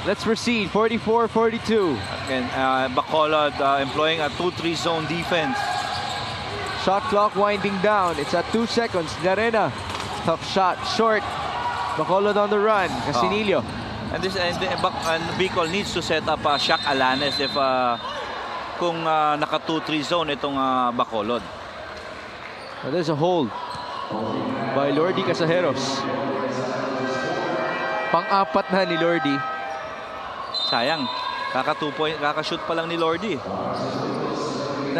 Let's proceed. 44-42. And Bacolod employing a 2-3 zone defense. Shot clock winding down. It's at 2 seconds. Narena. Tough shot. Short. Bacolod on the run. Casinillo. And Bicol needs to set up Shaq Alanes if kung naka 2-3 zone itong Bacolod. Well, there's a hold by Lordy Casajeros. Pang-apat na ni Lordy. Sayang. Kaka 2 point, kaka-shoot pa lang ni Lordy.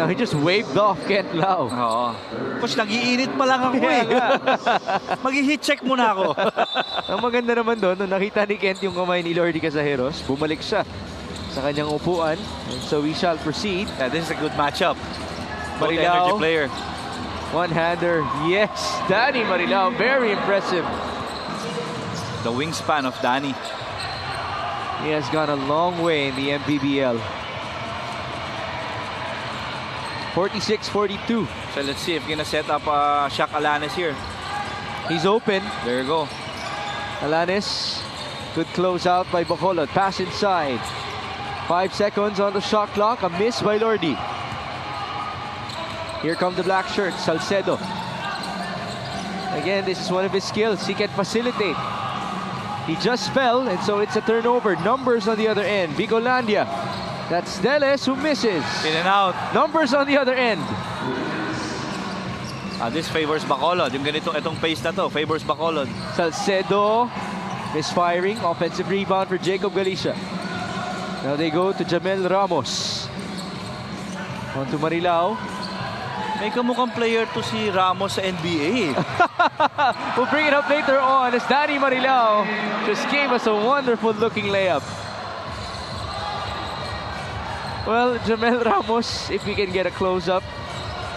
Now he just waved off Kent Lau. Oo. Coach, nag-iinit pa lang ako Kaya eh. nga. Mag-hit check muna ako. Ang maganda naman doon, nung nakita ni Kent yung kamay ni Lordy Casajeros, bumalik siya sa kanyang upuan. And so we shall proceed. Yeah, this is a good matchup. Both Marilao. energy player. One-hander. Yes, Danny Marilao, very impressive. The wingspan of Danny. He has gone a long way in the MPBL. 46-42. So let's see if gonna set up Shaq Alanes here. He's open. There you go. Alanes, good close out by Bacolod. Pass inside. 5 seconds on the shot clock. A miss by Lordy. Here come the black shirts. Salcedo. Again, this is one of his skills. He can facilitate. He just fell, and so it's a turnover. Numbers on the other end. Bicolandia. That's Deles who misses. In and out. Numbers on the other end. This favors Bacolod. Yung itong pace na to, favors Bacolod. Salcedo misfiring. Offensive rebound for Jacob Galicia. Now they go to Jamel Ramos. On to Marilao. May kamukhang player to si Ramos sa NBA. We'll bring it up later on as Danny Marilao just gave us a wonderful looking layup. Well, Jamel Ramos, if we can get a close-up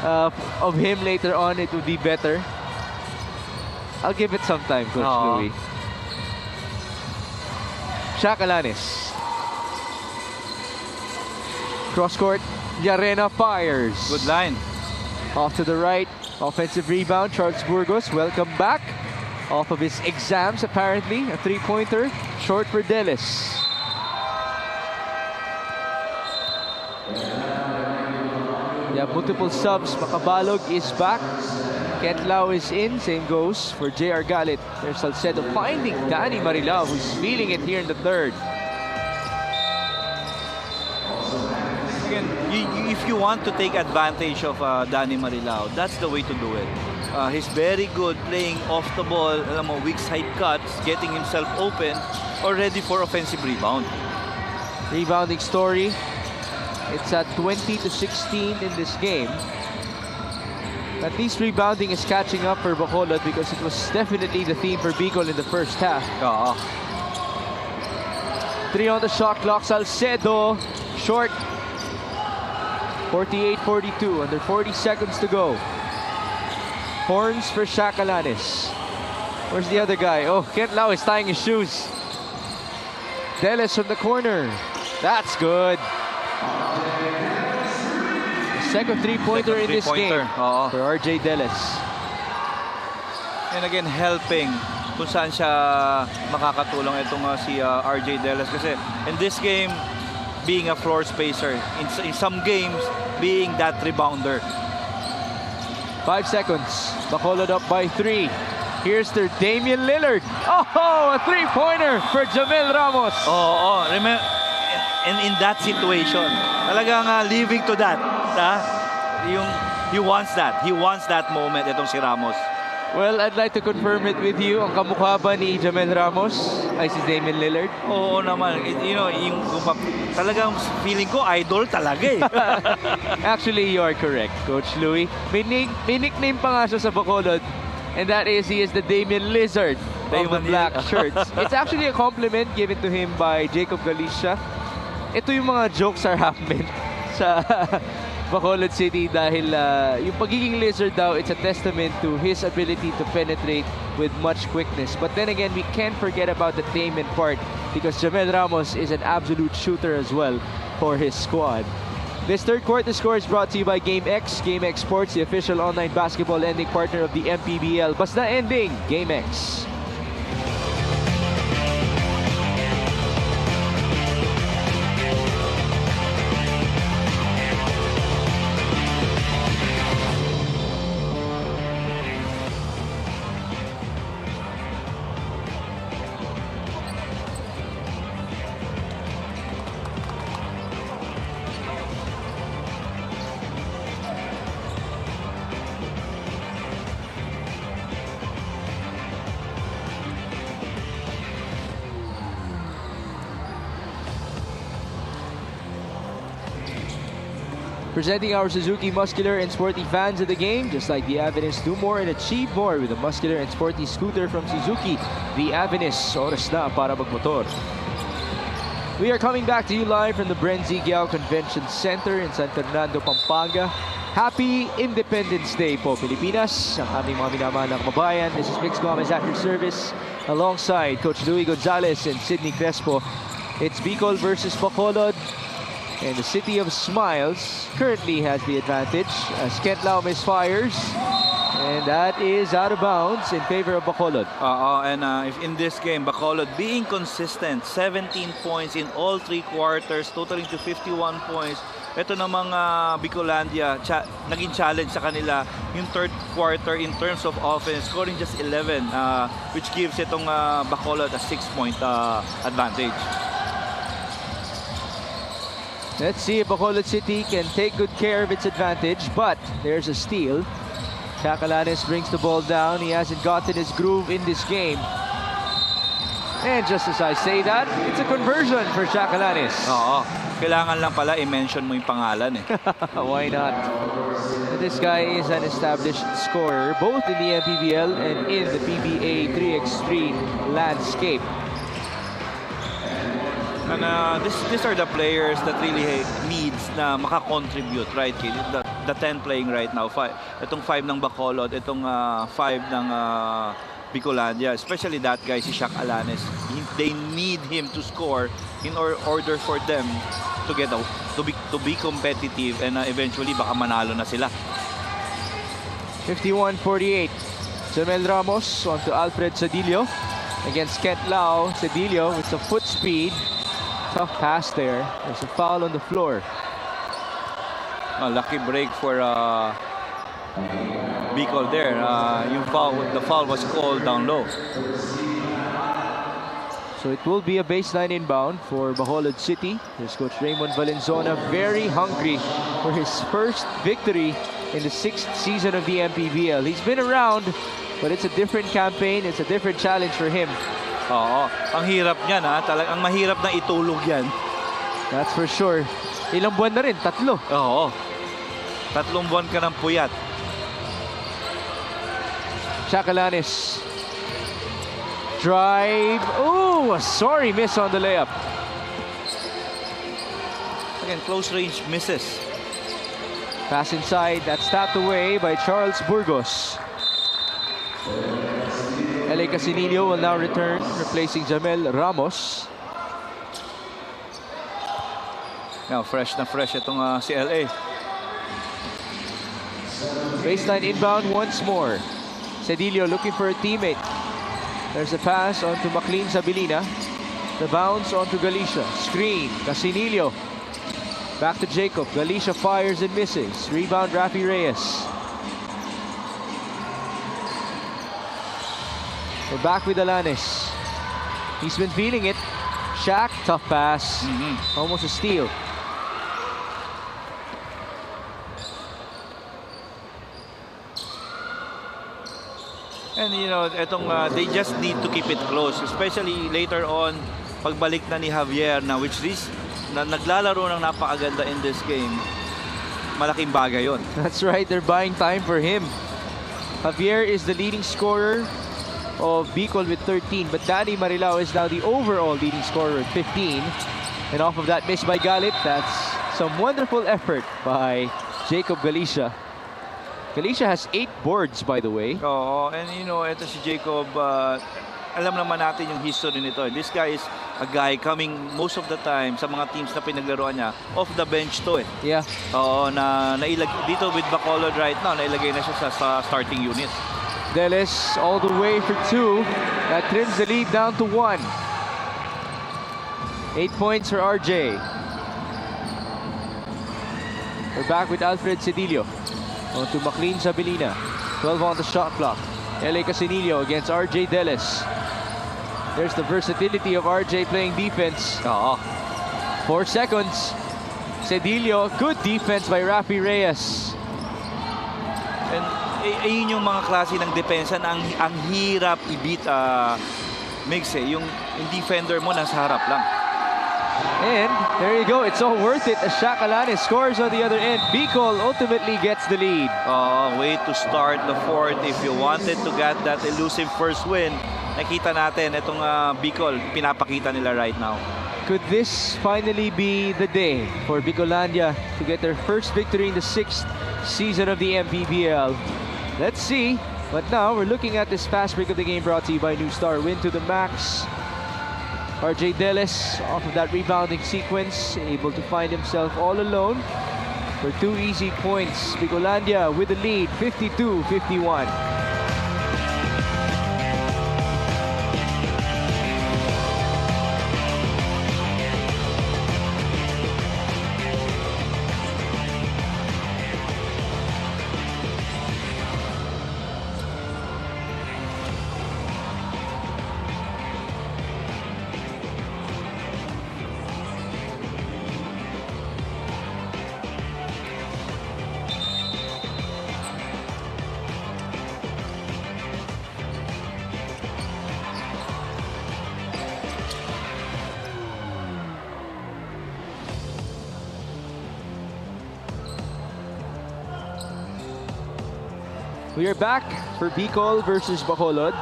of him later on, it would be better. I'll give it some time, Coach Louie. Shaq Alanes. Cross-court, Yarena fires. Good line. Off to the right, offensive rebound, Charles Burgos, welcome back. Off of his exams, apparently. A three-pointer, short for Deles. Yeah, multiple subs. Makabalog is back. Kent Lau is in. Same goes for J.R. Galit. There's Salcedo finding Danny Marilao, who's feeling it here in the third. Again, if you want to take advantage of Danny Marilao, that's the way to do it. He's very good playing off the ball, alam mo, weak side cuts, getting himself open, or ready for offensive rebound. Rebounding story. It's at 20-16 in this game. At least rebounding is catching up for Bacolod because it was definitely the theme for Bicol in the first half. 3 on the shot clock. Salcedo, short. 48-42, under 40 seconds to go. Horns for Shaq Alanes. Where's the other guy? Oh, Kent Lau is tying his shoes. Deles from the corner. That's good. Second three-pointer in this game for RJ Deles. And again, helping kung saan siya makakatulong itong si RJ Deles. Kasi in this game, being a floor spacer. In some games, being that rebounder. 5 seconds. Bacolod up by 3. Here's their Damian Lillard. Oh, a three-pointer for Jamel Ramos. Remember, in that situation, talagang leaving to that. He wants that. He wants that moment, itong si Ramos. Well, I'd like to confirm it with you. Ang kamukha ba ni Jamel Ramos ay si Damian Lillard? Oo naman. You know, talagang feeling ko idol talaga eh. Actually, you are correct, Coach Louie. May nickname pa nga siya sa Bacolod, and that is he is the Damian Lizard of the black shirts. It's actually a compliment given to him by Jacob Galicia. Ito yung mga jokes are happening sa Bacolod City dahil yung pagiging lizard daw, it's a testament to his ability to penetrate with much quickness. But then again, we can't forget about the Damon part because Jamel Ramos is an absolute shooter as well for his squad. This third quarter score is brought to you by GameX. GameX Sports, the official online basketball ending partner of the MPBL. Basta ending, GameX. Presenting our Suzuki muscular and sporty fans of the game, just like the Avenus, do more and achieve more with a muscular and sporty scooter from Suzuki. The Avenus, oras na para magmotor. We are coming back to you live from the Brenzy Giao Convention Center in San Fernando, Pampanga. Happy Independence Day po, Pilipinas. Ang aming mga minamahal na kababayan. This is Mix Gomez at your service alongside Coach Louie Gonzalez and Sydney Crespo. It's Bicol versus Bacolod. And the City of Smiles currently has the advantage as Kent Lau misfires. And that is out of bounds in favor of Bacolod. If in this game, Bacolod being consistent, 17 points in all 3 quarters, totaling to 51 points. Ito namang Bicolandia, naging challenge sa kanila yung third quarter in terms of offense, scoring just 11, which gives itong Bacolod a 6-point advantage. Let's see if Bacolod City can take good care of its advantage, but there's a steal. Chacalanes brings the ball down. He hasn't gotten his groove in this game. And just as I say that, it's a conversion for Chacalanes. Oo. Kailangan lang pala i-mention mo yung pangalan eh. Why not? This guy is an established scorer, both in the MPBL and in the PBA 3x3 landscape. And these are the players that really needs na makakontribute, right? The 10 playing right now, itong 5 ng Bacolod, itong 5 ng Bicolandia, especially that guy, si Shaq Alanes. They need him to score in order for them to get out, to be competitive, and eventually baka manalo na sila. 51-48. Jamel Ramos onto Alfred Cedillo against Kent Lau. Cedillo with some foot speed. Tough pass there. There's a foul on the floor. Lucky break for Bicol there. The foul was called down low. So it will be a baseline inbound for Bacolod City. Here's Coach Raymond Valenzuela, very hungry for his first victory in the 6th season of the MPBL. He's been around, but it's a different campaign. It's a different challenge for him. Oo, ang hirap niyan talagang mahirap na itulog yan. That's for sure. Ilang buwan na rin? 3. Oo. 3 buwan ka ng puyat. Chacalanes. Drive. Oh, sorry miss on the layup. Again, close range misses. Pass inside. That's tapped away by Charles Burgos. LA Casinillo will now return, replacing Jamel Ramos. Now, fresh na fresh itong si LA. Baseline inbound once more. Cedillo looking for a teammate. There's a pass onto McLean Sabilina. The bounce onto Galicia. Screen, Casinillo. Back to Jacob. Galicia fires and misses. Rebound, Rafi Reyes. We're back with Alanes. He's been feeling it. Shaq, tough pass. Almost a steal. And they just need to keep it close, especially later on pagbalik na ni Javier na naglalaro ng napakaganda in this game. Malaking bagay yon. That's right, they're buying time for him. Javier is the leading scorer of Bicol with 13, but Danny Marilao is now the overall leading scorer with 15. And off of that miss by Galip, that's some wonderful effort by Jacob Galicia. Galicia has 8 boards, by the way. Oo, and ito si Jacob, alam naman natin yung history nito. This guy is a guy coming most of the time sa mga teams na pinaglaruan niya off the bench to eh. Yeah. Oo, dito with Bacolod right now, nailagay na siya sa starting unit. Deles all the way for 2. That trims the lead down to 1. 8 points for RJ. We're back with Alfred Cedillo. On to McLean Sabilina. 12 on the shot clock. LA Casinillo against RJ Deles. There's the versatility of RJ playing defense. 4 seconds. Cedillo, good defense by Rafi Reyes. And ayun yung mga klase ng depensa na ang hirap i-beat Migs eh. Yung defender mo nasa harap lang. And there you go. It's all worth it as Shaq Alanes scores on the other end. Bicol ultimately gets the lead. Way to start the fourth. If you wanted to get that elusive first win, nakita natin itong Bicol, pinapakita nila right now. Could this finally be the day for Bicolandia to get their first victory in the 6th season of the MPBL? Let's see. But now we're looking at this fast break of the game brought to you by New Star. Win to the max. RJ Deles off of that rebounding sequence, able to find himself all alone for 2 easy points. Bicolandia with the lead, 52-51. We are back for Bicol versus Bacolod.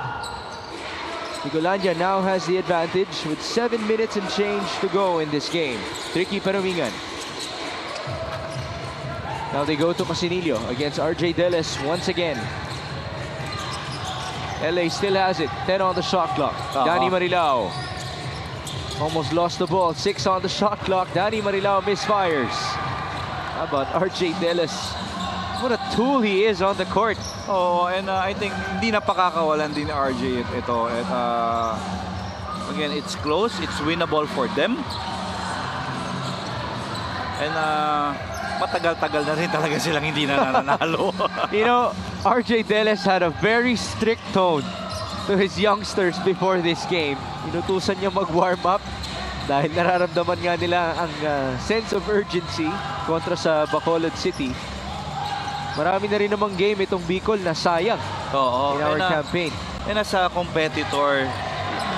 Bicolandia now has the advantage with 7 minutes and change to go in this game. Tricky Paramingan. Now they go to Casinillo against RJ Deles once again. LA still has it. 10 on the shot clock. Danny Marilao almost lost the ball. 6 on the shot clock. Danny Marilao misfires. How about RJ Deles? What a tool he is on the court. And I think hindi na pakakawalan din ni RJ ito. At again, it's close. It's winnable for them. And matagal-tagal na rin talaga silang hindi na nananalo. You know, RJ Deles had a very strict tone to his youngsters before this game. Inutusan niya mag-warm up dahil nararamdaman nga nila ang sense of urgency kontra sa Bacolod City. Marami na rin namang game itong Bicol na sayang in our campaign. And as a competitor,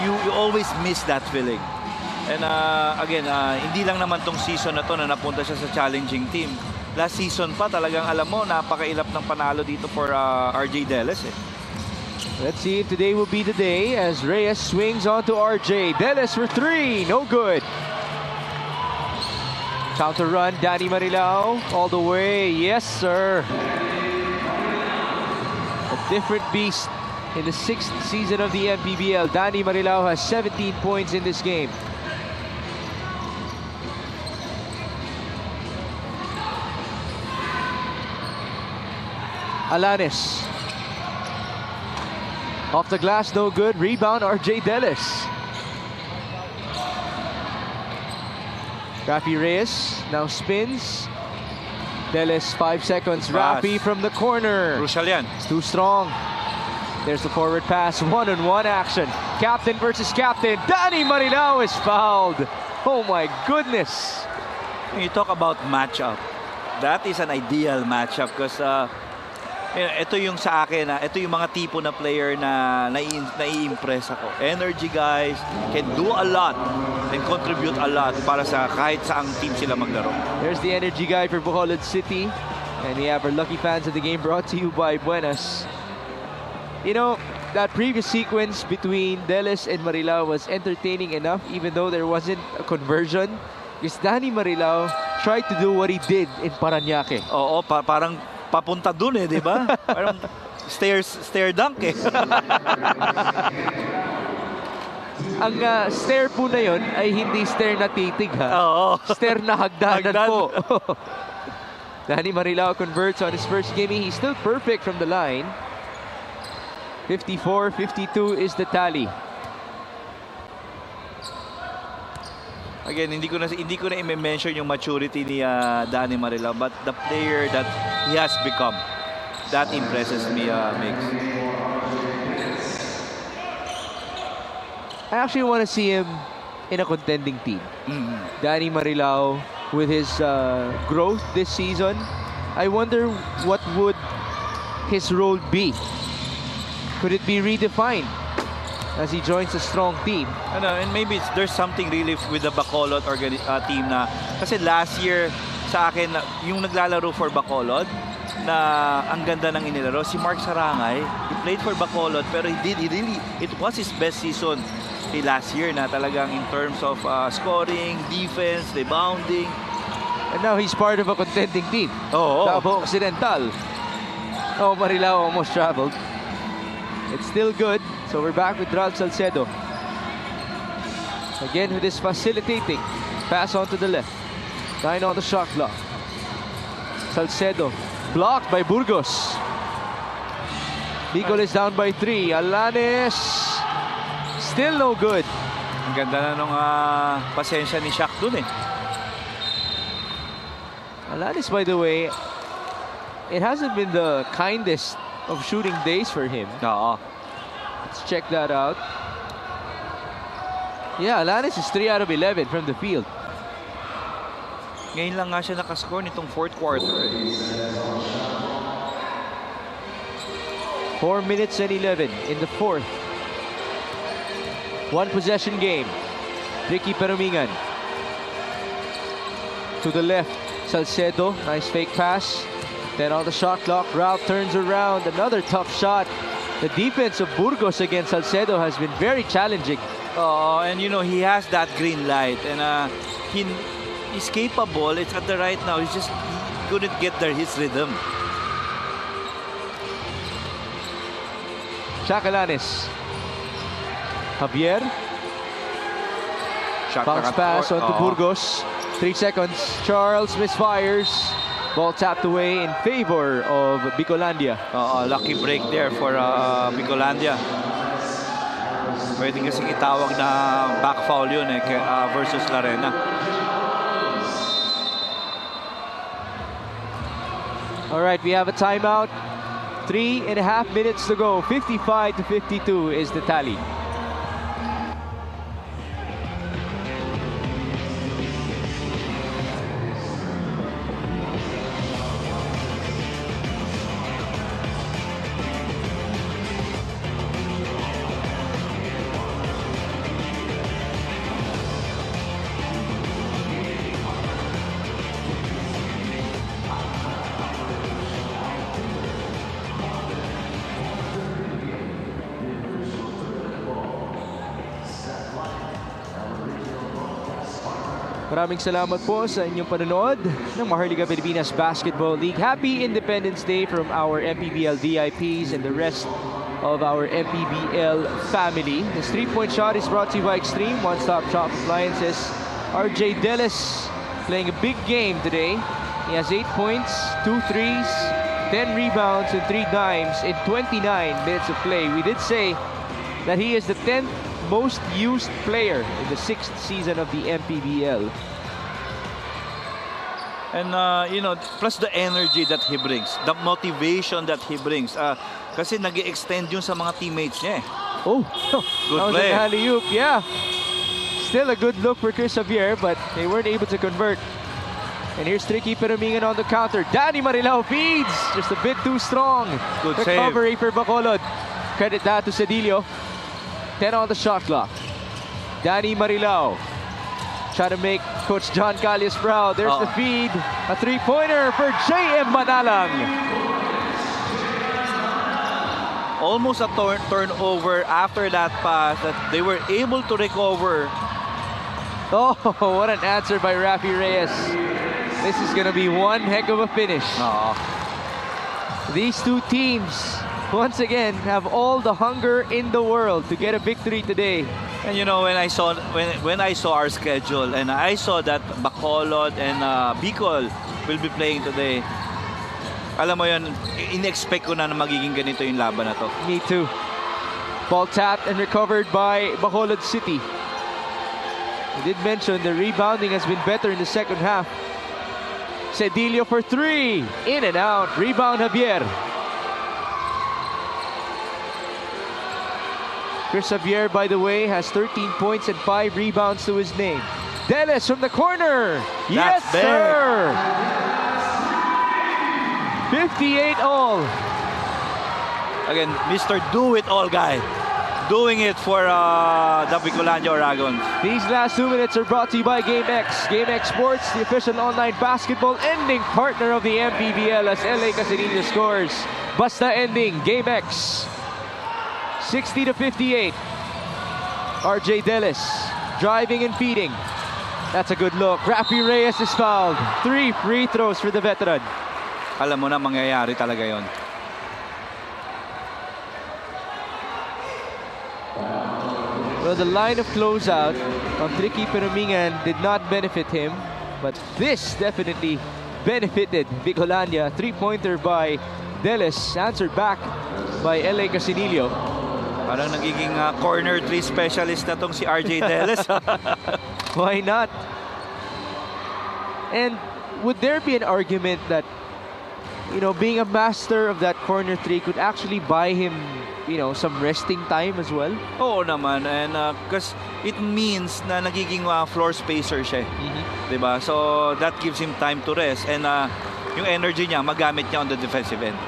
you always miss that feeling. And again, hindi lang naman tong season na to na napunta siya sa challenging team. Last season pa talagang alam mo, napakailap ng panalo dito for RJ Deles. Let's see if today will be the day as Reyes swings onto RJ. Deles for 3, no good. Counter run, Danny Marilao all the way. Yes, sir. A different beast in the 6th season of the MPBL. Danny Marilao has 17 points in this game. Alanes. Off the glass, no good. Rebound, RJ Deles. Rafi Reyes now spins. Deles 5 seconds. Rafi from the corner. Crucial yan. It's too strong. There's the forward pass. One-on-one action. Captain versus captain. Danny Marilao is fouled. Oh my goodness. When you talk about matchup, that is an ideal matchup because ito yung sa akin, ito yung mga tipo na player na nai-impress ako. Energy guys, can do a lot and contribute a lot para sa kahit saang team sila maglaro. There's the energy guy for Bacolod City. And we have our lucky fans of the game brought to you by Buenas. You know, that previous sequence between Deles and Marilao was entertaining enough even though there wasn't a conversion. Because Danny Marilao tried to do what he did in Parañaque. Oo, parang papunta dun di ba? Parang stair dunk Ang stair po na yon ay hindi stair na titig Oo. Stair na hagdanan po. Danny Marilao converts on his first game. He's still perfect from the line. 54-52 is the tally. Again, hindi ko na i-mention yung maturity ni Danny Marilao, but the player that he has become, that impresses me, Mix. I actually want to see him in a contending team. Danny Marilao, with his growth this season, I wonder what would his role be. Could it be redefined? as he joins a strong team. And maybe there's something really with the Bacolod team na kasi last year sa akin yung naglalaro for Bacolod na ang ganda ng inilaro si Mark Sarangay. He played for Bacolod pero it was his best season last year na talagang in terms of scoring, defense, rebounding. And now he's part of a contending team. Oo. Davao Occidental. Oh, Marilao almost traveled. It's still good. So we're back with Ralph Salcedo. Again with his facilitating. Pass on to the left. 9 on the shot clock. Salcedo blocked by Burgos. Bicol is down by 3. Alanes still no good. Ang ganda na nung pasensya ni Shaq dun eh. Alanis, by the way, it hasn't been the kindest of shooting days for him. Oo. Let's check that out. Yeah, Alanis is 3 out of 11 from the field. Ngayon lang nga siya nakascore nitong fourth quarter. 4 minutes and 11 in the fourth. One possession game. Ricky Perumingan. To the left, Salcedo. Nice fake pass. Then on the shot clock, Ralph turns around. Another tough shot. The defense of Burgos against Salcedo has been very challenging. And you know, he has that green light. And he's capable. It's at the right now. He couldn't get his rhythm. Alanis. Javier. Bounce pass onto Burgos. 3 seconds. Charles misfires. Ball tapped away in favor of Bicolandia. Lucky break there for Bicolandia. Pwede kasing itawag na back foul yun versus Larena. All right, we have a timeout. 3.5 minutes to go. 55-52 is the tally. Maraming salamat po sa inyong panonood ng Maharlika Pilipinas Basketball League. Happy Independence Day from our MPBL VIPs and the rest of our MPBL family. This 3-point shot is brought to you by Extreme One-Stop Shop Appliances. RJ Delis playing a big game today. He has 8 points, 2 threes, 10 rebounds, and 3 dimes in 29 minutes of play. We did say that he is the 10th most used player in the 6th season of the MPBL. And you know, plus the energy that he brings, the motivation that he brings. Kasi nag-extend yun sa mga teammates niya eh. Oh, good that was play. an alley-oop, yeah. Still a good look for Chris Javier, but they weren't able to convert. And here's Ricky Perumingan on the counter. Danny Marilao feeds, just a bit too strong. Good recovery for Bacolod. Credit that to Cedillo. 10 on the shot clock. Danny Marilao trying to make Coach John Calles proud. There's the feed. A 3-pointer for J.M. Manalang. Almost a turnover after that pass that they were able to recover. Oh, what an answer by Rafi Reyes. This is going to be one heck of a finish. These two teams, once again, have all the hunger in the world to get a victory today. And you know, when I saw our schedule and I saw that Bacolod and Bicol will be playing today, alam mo yun, in-expect ko na magiging ganito yung laban na to. Me too. Ball tapped and recovered by Bacolod City. I did mention the rebounding has been better in the second half. Cedillo for 3. In and out. Rebound Javier. Chris Javier, by the way, has 13 points and 5 rebounds to his name. Delis from the corner. Yes, sir. 58 all. Again, Mr. Do-It-All guy. doing it for the Bicolandia Oragons. These last 2 minutes are brought to you by GameX. GameX Sports, the official online basketball ending partner of the MPBL as LA Casinillo scores. Basta ending, GameX. 60-58. RJ Delis driving and feeding. That's a good look. Rafi Reyes is fouled. 3 free throws for the veteran. Alam mo na mangyayari talaga yon. Well, the line of closeout on Tricky Perumingan did not benefit him, but this definitely benefited Bicolandia. 3-pointer by Delis, answered back by LA Casinillo. Parang nagiging corner 3 specialist na tong si RJ Delis. Why not? And would there be an argument that, you know, being a master of that corner 3 could actually buy him, you know, some resting time as well? Oo naman, and because it means na nagiging floor spacer siya. Diba? So that gives him time to rest, and yung energy niya magamit niya on the defensive end.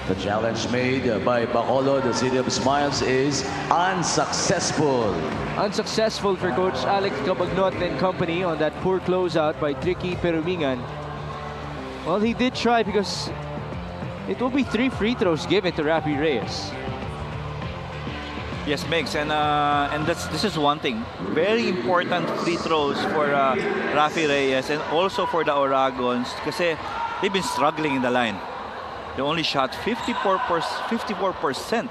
The challenge made by Bacolod, the City of Smiles, is unsuccessful. Unsuccessful for Coach Alex Cabagnot and company on that poor closeout by Tricky Perumingan. Well, he did try because it will be 3 free throws given to Rafi Reyes. Yes, Megs, and this is one thing. Very important free throws for Rafi Reyes and also for the Oragons kasi they've been struggling in the line. They only shot 54%.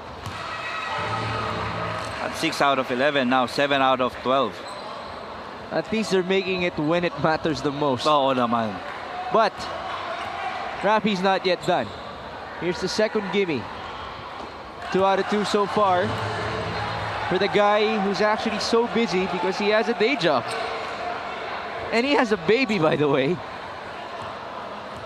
At 6 out of 11, now 7 out of 12. At least they're making it when it matters the most. Oo naman. But Rafi's not yet done. Here's the second gimme. 2 out of 2 so far for the guy who's actually so busy because he has a day job. And he has a baby, by the way.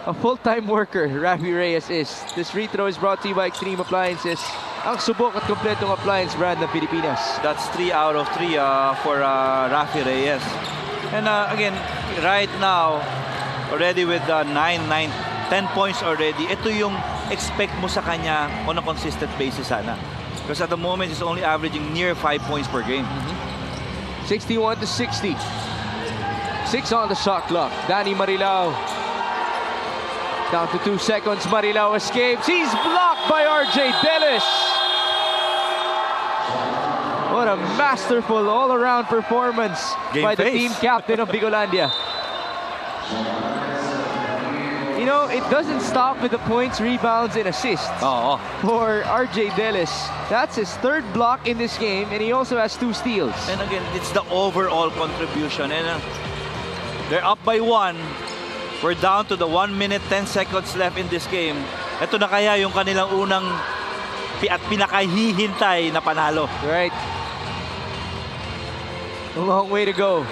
A full-time worker, Rafi Reyes is. This free throw is brought to you by Extreme Appliances. Ang subok at kompletong appliance brand ng Pilipinas. That's 3 out of 3 for Rafi Reyes. And again, right now, already with 10 points already, ito yung expect mo sa kanya on a consistent basis sana. Because at the moment, he's only averaging near 5 points per game. 61-60. 6 on the shot clock. Danny Marilao. Down to 2 seconds. Marilao escapes. He's blocked by RJ Delis. What a masterful all-around performance by the team captain of Bicolandia. You know, it doesn't stop with the points, rebounds, and assists for RJ Delis. That's his 3rd block in this game, and he also has 2 steals. And again, it's the overall contribution. And they're up by 1. We're down to the 1 minute 10 seconds left in this game. Ito na kaya yung kanilang unang at pinakahihintay na panalo. Right. A long way to go.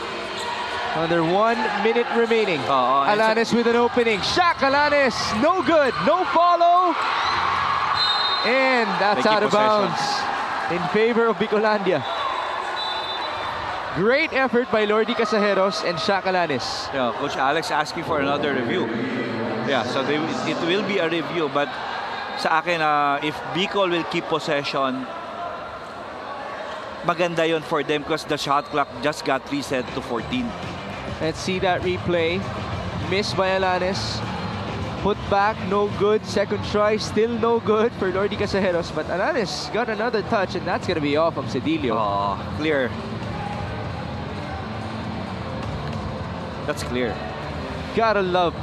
Under 1 minute remaining. Alanes with an opening. Shaq Alanes, no good, no follow. And that's out of bounds in favor of Bicolandia. Great effort by Lordy Casajeros and Shaq Alanes. Yeah, Coach Alex asking for another review. Yeah, so it will be a review, but sa akin, if Bicol will keep possession, maganda yon for them because the shot clock just got reset to 14. Let's see that replay. Missed by Alanes. Put back, no good. Second try, still no good for Lordy Casajeros. But Alanes got another touch, and that's going to be off of Cedillo. Oh, clear. That's clear. Gotta love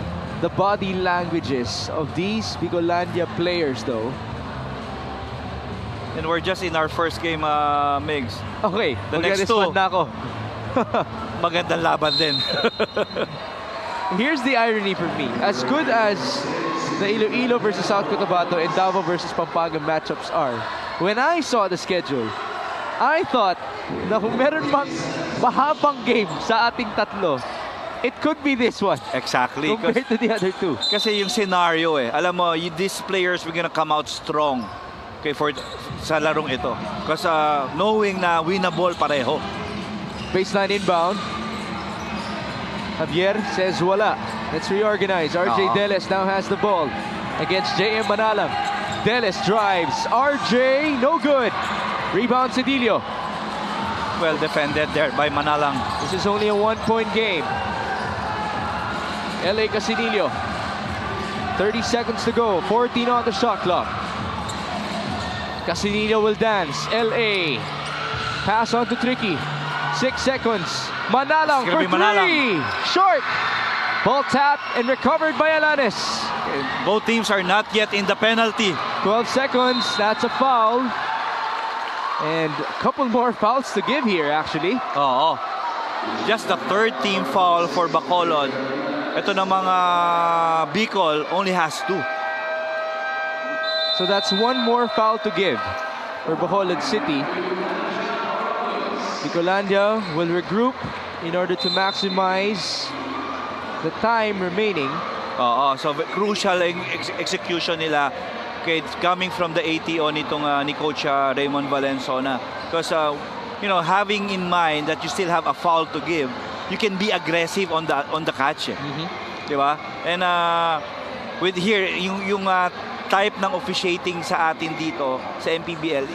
the body languages of these Bicolandia players, though. And we're just in our first game, Migs. Okay, The next two. na ako. Magandang laban din. Here's the irony for me. As good as the Iloilo versus South Cotabato and Davao versus Pampanga matchups are, when I saw the schedule, I thought na kung meron mang mahabang game sa ating tatlo, it could be this one. Exactly. Compared to the other two. Kasi yung scenario alam mo, these players were gonna come out strong sa larong ito. Because knowing na winnable pareho. Baseline inbound. Javier says wala. Let's reorganize. RJ Deles now has the ball against JM Manalang. Deles drives. RJ, no good. Rebound Cedillo. Well defended there by Manalang. This is only a 1-point game. LA Casinillo. 30 seconds to go. 14 on the shot clock. Casinillo will dance. LA. Pass on to Tricky. 6 seconds. Manalang for 3. Short. Ball tapped and recovered by Alanes. Both teams are not yet in the penalty. 12 seconds. That's a foul. And a couple more fouls to give here, actually. Oo. Just the third team foul for Bacolod. Ito na mga Bicol only has 2. So that's one more foul to give for Bacolod City. Bicolandia will regroup in order to maximize the time remaining. So crucial ang execution nila coming from the ATO nitong ni Coach Raymond Valenzuela. Because having in mind that you still have a foul to give, you can be aggressive on the catch. Di ba? And with here, yung type ng officiating sa atin dito sa MPBL,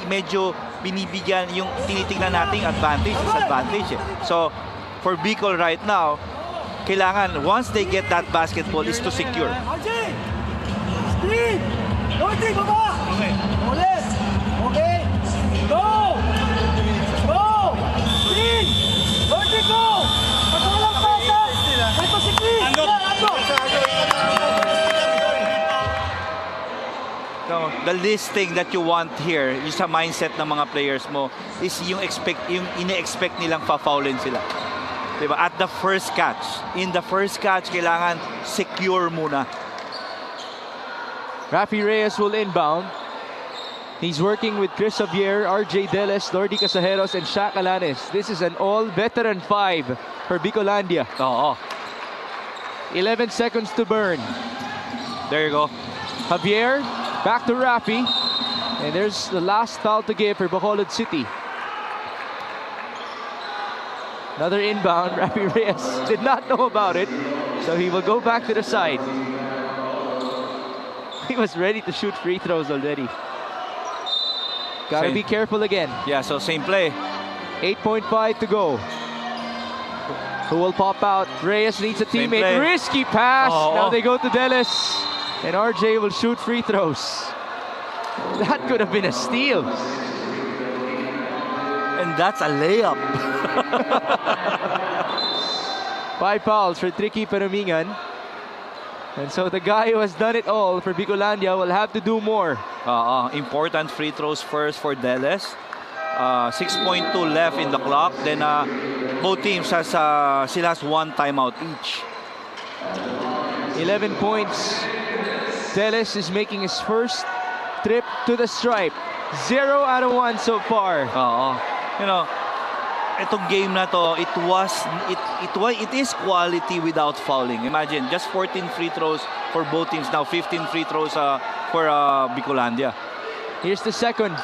medyo binibigyan yung tinitingnan nating disadvantage. So, for Bicol right now, kailangan, once they get that basketball, is to secure. Screen! Norte, baba! Okay. Ulit! Okay! Go! Go! Screen! Norte, go! Patulang pasas! Ito si Chris! Ando! So, the least thing that you want here, yung sa mindset ng mga players mo, is yung ine-expect nilang fa-foulin sila. Diba? At the first catch. In the first catch, kailangan secure muna. Rafi Reyes will inbound. He's working with Chris Javier, RJ Deles, Lordy Casajeros, and Shaq Alanes. This is an all-veteran 5 for Bicolandia. 11 seconds to burn. There you go. Javier, back to Rafi. And there's the last foul to give for Bacolod City. Another inbound. Rafi Reyes did not know about it, so he will go back to the side. He was ready to shoot free throws already. Gotta be careful again. Yeah, so same play. 8.5 to go. Who will pop out? Reyes needs a teammate. Risky pass. Now they go to Deles. And RJ will shoot free throws. That could have been a steal. And that's a layup. 5 fouls for Tricky Perumingan. And so the guy who has done it all for Bicolandia will have to do more. Important free throws first for Deles. 6.2 left in the clock. Then both teams still has 1 timeout each. 11 points. Deles is making his first trip to the stripe. 0 out of 1 so far. Itong game na to, it is quality without fouling. Imagine, just 14 free throws for both teams. Now 15 free throws for Bicolandia. Here's the second.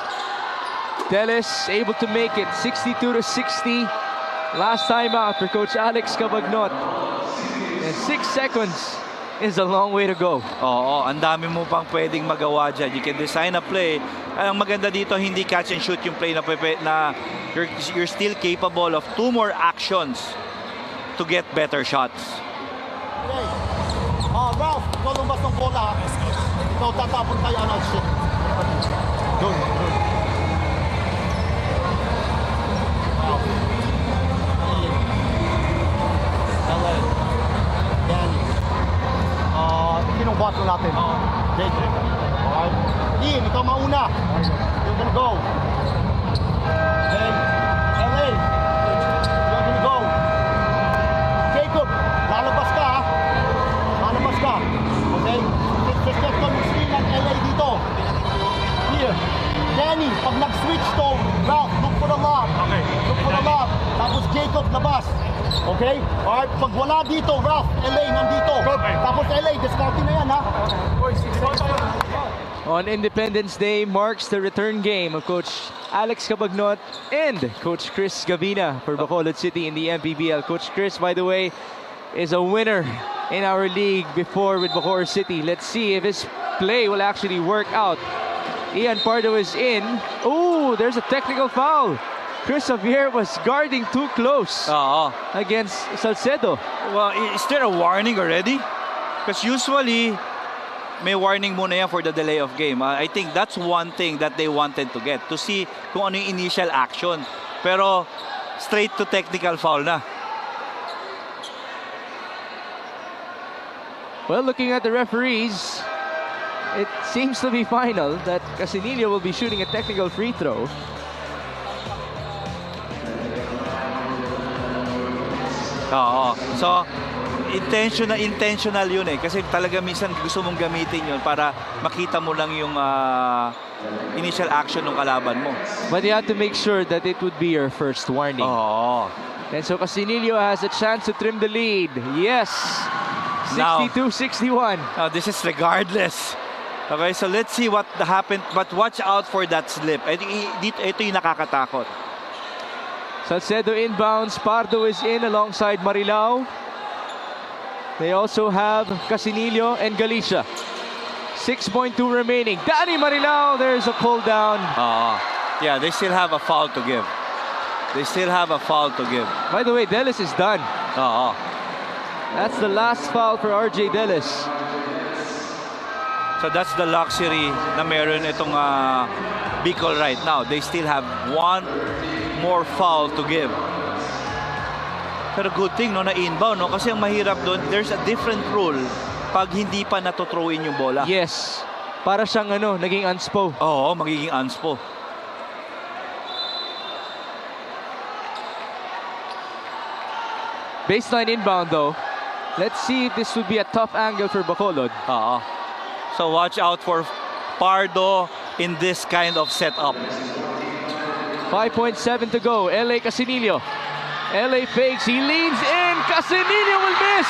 Deles able to make it 62-60. Last time out for Coach Alex Cabagnot. And 6 seconds is a long way to go. Oo, ang dami mo pang pwedeng magawa dyan. You can design a play. Ang maganda dito, hindi catch and shoot yung play na you're still capable of 2 more actions to get better shots. Ralph, ikaw lumbas ng bola. Ikaw tatapon tayo ano, shit. Doon. Ralph. LA. Danny. Sinong bottle natin? Jake. Alright. Ian, ikaw mauna. You're gonna go. Okay. LA. You're gonna go. Jacob, lalabas ka ha. Lalabas ka. Okay? Just check ka screen ng LA dito. Here. Danny, pag nag-switch to, Ralph, look for the lob. Okay. Look for the lob. Tapos Jacob, labas. Okay? Alright, pag wala dito, Ralph, LA, nandito. Tapos LA, discount na yan ha. On Independence Day marks the return game of Coach Alex Cabagnot and Coach Chris Gavina for Bacolod City in the MPBL. Coach Chris, by the way, is a winner in our league before with Bacolod City. Let's see if his play will actually work out. Ian Pardo is in. Oh, there's a technical foul. Chris Javier was guarding too close against Salcedo. Well, is there a warning already? Because usually, may warning muna yan for the delay of game. I think that's one thing that they wanted to get. To see kung ano yung initial action. Pero, straight to technical foul na. Well, looking at the referees, it seems to be final that Casinillo will be shooting a technical free throw. Oo. So, intentional yun eh. Kasi talaga minsan gusto mong gamitin yun para makita mo lang yung initial action ng kalaban mo. But you have to make sure that it would be your first warning. Oo. And so Casinillo has a chance to trim the lead. Yes! 62-61. Now, this is regardless. Okay, so let's see what happened. But watch out for that slip. Ito yung nakakatakot. Salcedo inbounds. Pardo is in alongside Marilao. They also have Casinillo and Galicia. 6.2 remaining. Danny Marilao, there's a pull down. Yeah, they still have a foul to give. They still have a foul to give. By the way, Delis is done. That's the last foul for RJ Delis. So that's the luxury na meron itong Bicol right now. They still have one more foul to give. Pero good thing no, na inbound no, kasi ang mahirap doon, there's a different rule pag hindi pa natuthrow in yung bola. Yes. Para siyang naging unspo. Oo, magiging unspo. Baseline inbound though. Let's see if this would be a tough angle for Bacolod. So watch out for Pardo in this kind of setup. 5.7 to go. LA Casinillo. LA fakes. He leans in. Casinillo will miss.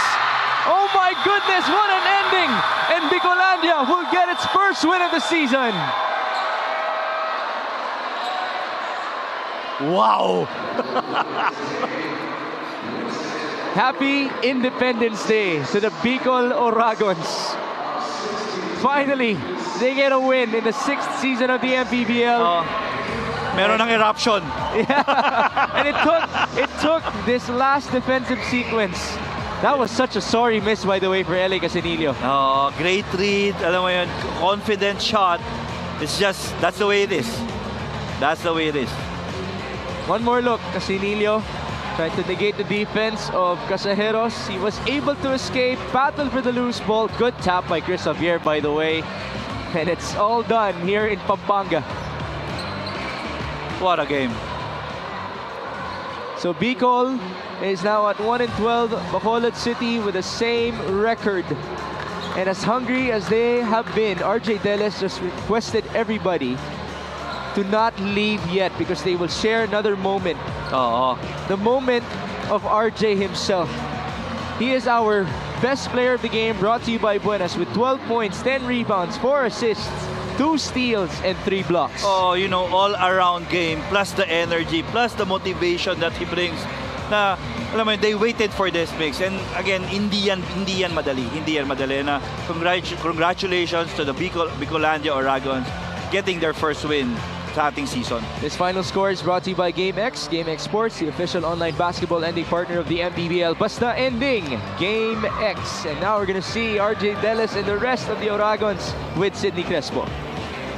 Oh my goodness, what an ending. And Bicolandia will get its first win of the season. Wow. Happy Independence Day to the Bicol Oragons. Finally, they get a win in the 6th season of the MPBL. Meron ng eruption. Yeah. And it took this last defensive sequence. That was such a sorry miss, by the way, for LA Casinillo. Great read. Alam mo yun, confident shot. It's just, that's the way it is. That's the way it is. One more look. Casinillo trying to negate the defense of Casajeros. He was able to escape, battle for the loose ball. Good tap by Chris Javier, by the way. And it's all done here in Pampanga. What a game. So Bicol is now at 1-12. Bacolod City with the same record. And as hungry as they have been, RJ Delis just requested everybody to not leave yet because they will share another moment. The moment of RJ himself. He is our best player of the game, brought to you by Buenas with 12 points, 10 rebounds, 4 assists, 2 steals, and 3 blocks. You know, all-around game, plus the energy, plus the motivation that he brings. Na alam mo, they waited for this mix. And again, hindi yan madali na congratulations to the Bicolandia Oragons getting their first win sa ating season. This final score is brought to you by GameX. GameX Sports, the official online basketball ending partner of the MPBL. Basta ending, GameX. And now we're gonna see RJ Deles and the rest of the Oragons with Sidney Crespo.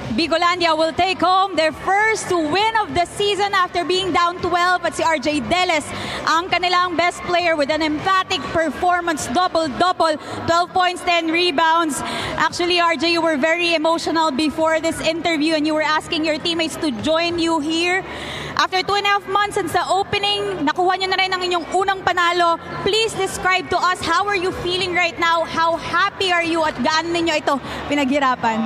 Bicolandia will take home their first win of the season after being down 12 at si RJ Deles ang kanilang best player with an emphatic performance, double-double, 12 points, 10 rebounds. Actually, RJ, you were very emotional before this interview and you were asking your teammates to join you here. After 2.5 months since the opening, nakuha nyo na rin ang inyong unang panalo. Please describe to us, how are you feeling right now? How happy are you at gaano ninyo ito pinaghirapan?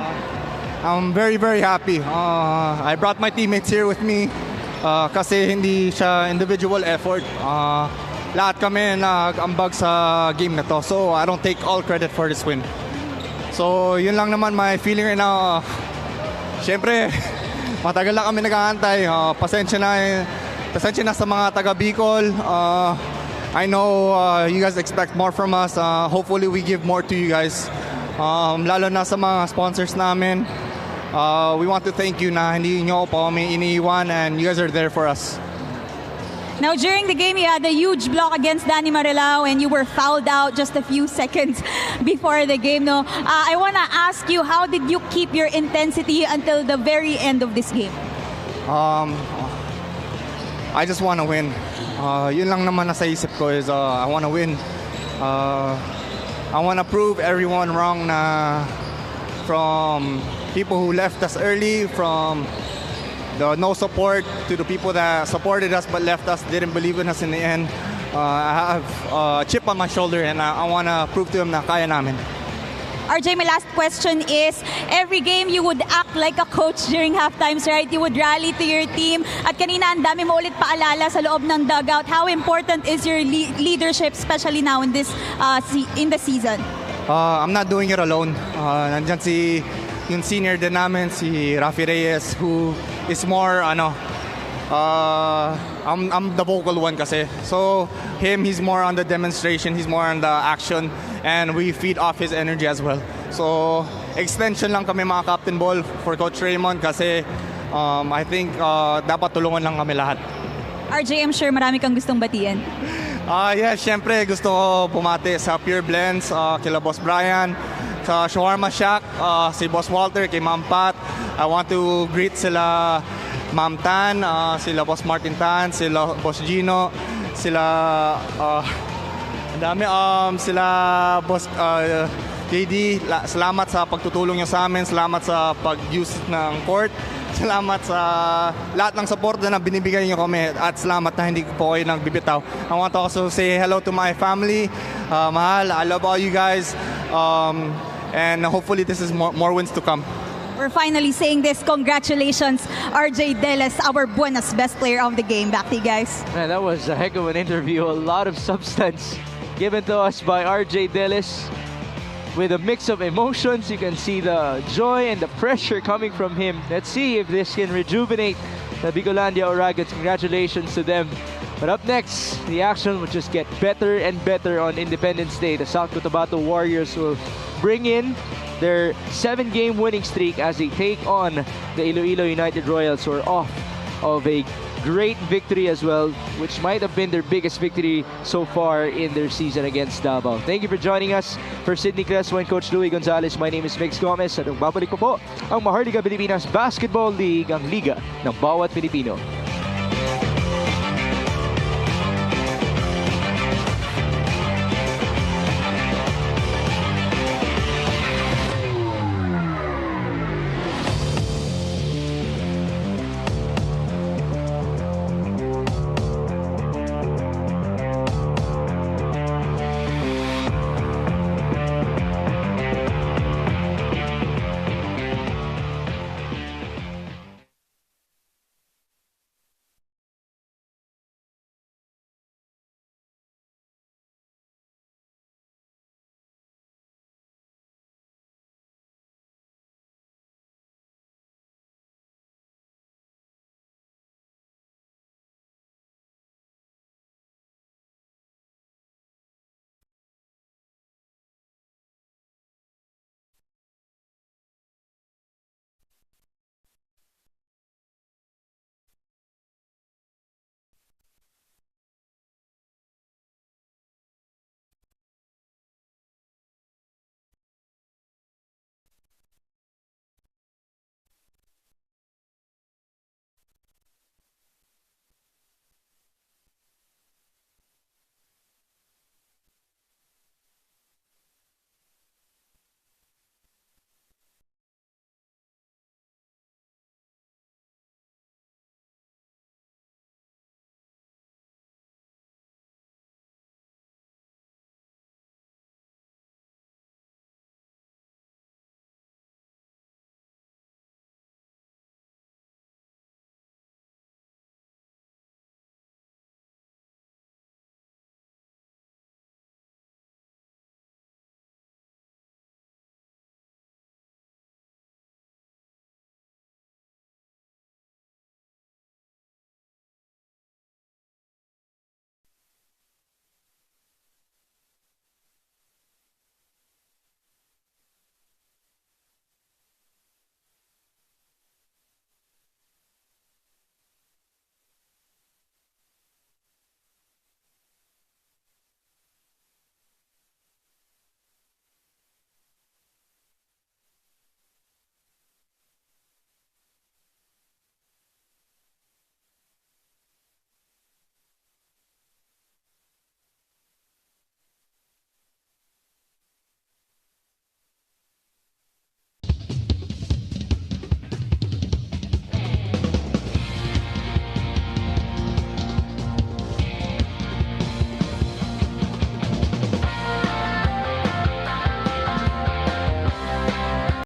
I'm very, very happy. I brought my teammates here with me kasi hindi siya individual effort. Lahat kami nag-ambag sa game na to. So I don't take all credit for this win. So yun lang naman my feeling right now. Siyempre, matagal na kami nag-aantay. Pasensya na sa mga taga Bicol. I know you guys expect more from us. Hopefully we give more to you guys. Lalo na sa mga sponsors namin. We want to thank you na hindi nyo pa kami iniiwan and you guys are there for us. Now, during the game, you had a huge block against Danny Marilao and you were fouled out just a few seconds before the game. No, I want to ask you, how did you keep your intensity until the very end of this game? I just want to win. Yun lang naman nasa isip ko is I want to win. I want to prove everyone wrong na from people who left us early, from the no support to the people that supported us but left us, didn't believe in us in the end. I have a chip on my shoulder and I want to prove to them na kaya namin. RJ, my last question is, every game you would act like a coach during halftimes, right? You would rally to your team. At kanina, ang dami mo ulit paalala sa loob ng dugout. How important is your leadership, especially now in this in the season? I'm not doing it alone. Nandyan yung senior din namin, si Rafi Reyes, who is more, I'm the vocal one kasi. So, he's more on the demonstration, he's more on the action, and we feed off his energy as well. So, extension lang kami mga Captain Ball for Coach Raymond kasi I think dapat tulungan lang kami lahat. RJ, I'm sure marami kang gustong batiin. Yes, syempre gusto ko bumati sa Pure Blends, kila Boss Brian, sa Shawarma Shack, si Boss Walter, kay Ma'am Pat. I want to greet sila Ma'am Tan, sila Boss Martin Tan, sila Boss Gino, sila sila Boss JD. Salamat sa pagtutulong nyo sa amin, salamat sa pag-use ng court, salamat sa lahat ng support na binibigay nyo kami, at salamat na hindi po kayo nagbibitaw. I want to also say hello to my family. Mahal, I love all you guys. And hopefully this is more wins to come. We're finally saying this. Congratulations, RJ Deles, our Buenas best player of the game. Back to you guys. Man, that was a heck of an interview. A lot of substance given to us by RJ Deles. With a mix of emotions, you can see the joy and the pressure coming from him. Let's see if this can rejuvenate the Bicolandia Oragons. Congratulations to them. But up next, the action will just get better and better on Independence Day. The South Cotabato Warriors will bring in their 7-game winning streak as they take on the Iloilo United Royals, who are off of a great victory as well, which might have been their biggest victory so far in their season against Davao. Thank you for joining us. For Sidney Crespo and Coach Louie Gonzalez, my name is Mix Gomez at babalik po ang Maharlika Pilipinas Basketball League, ang liga ng bawat Pilipino.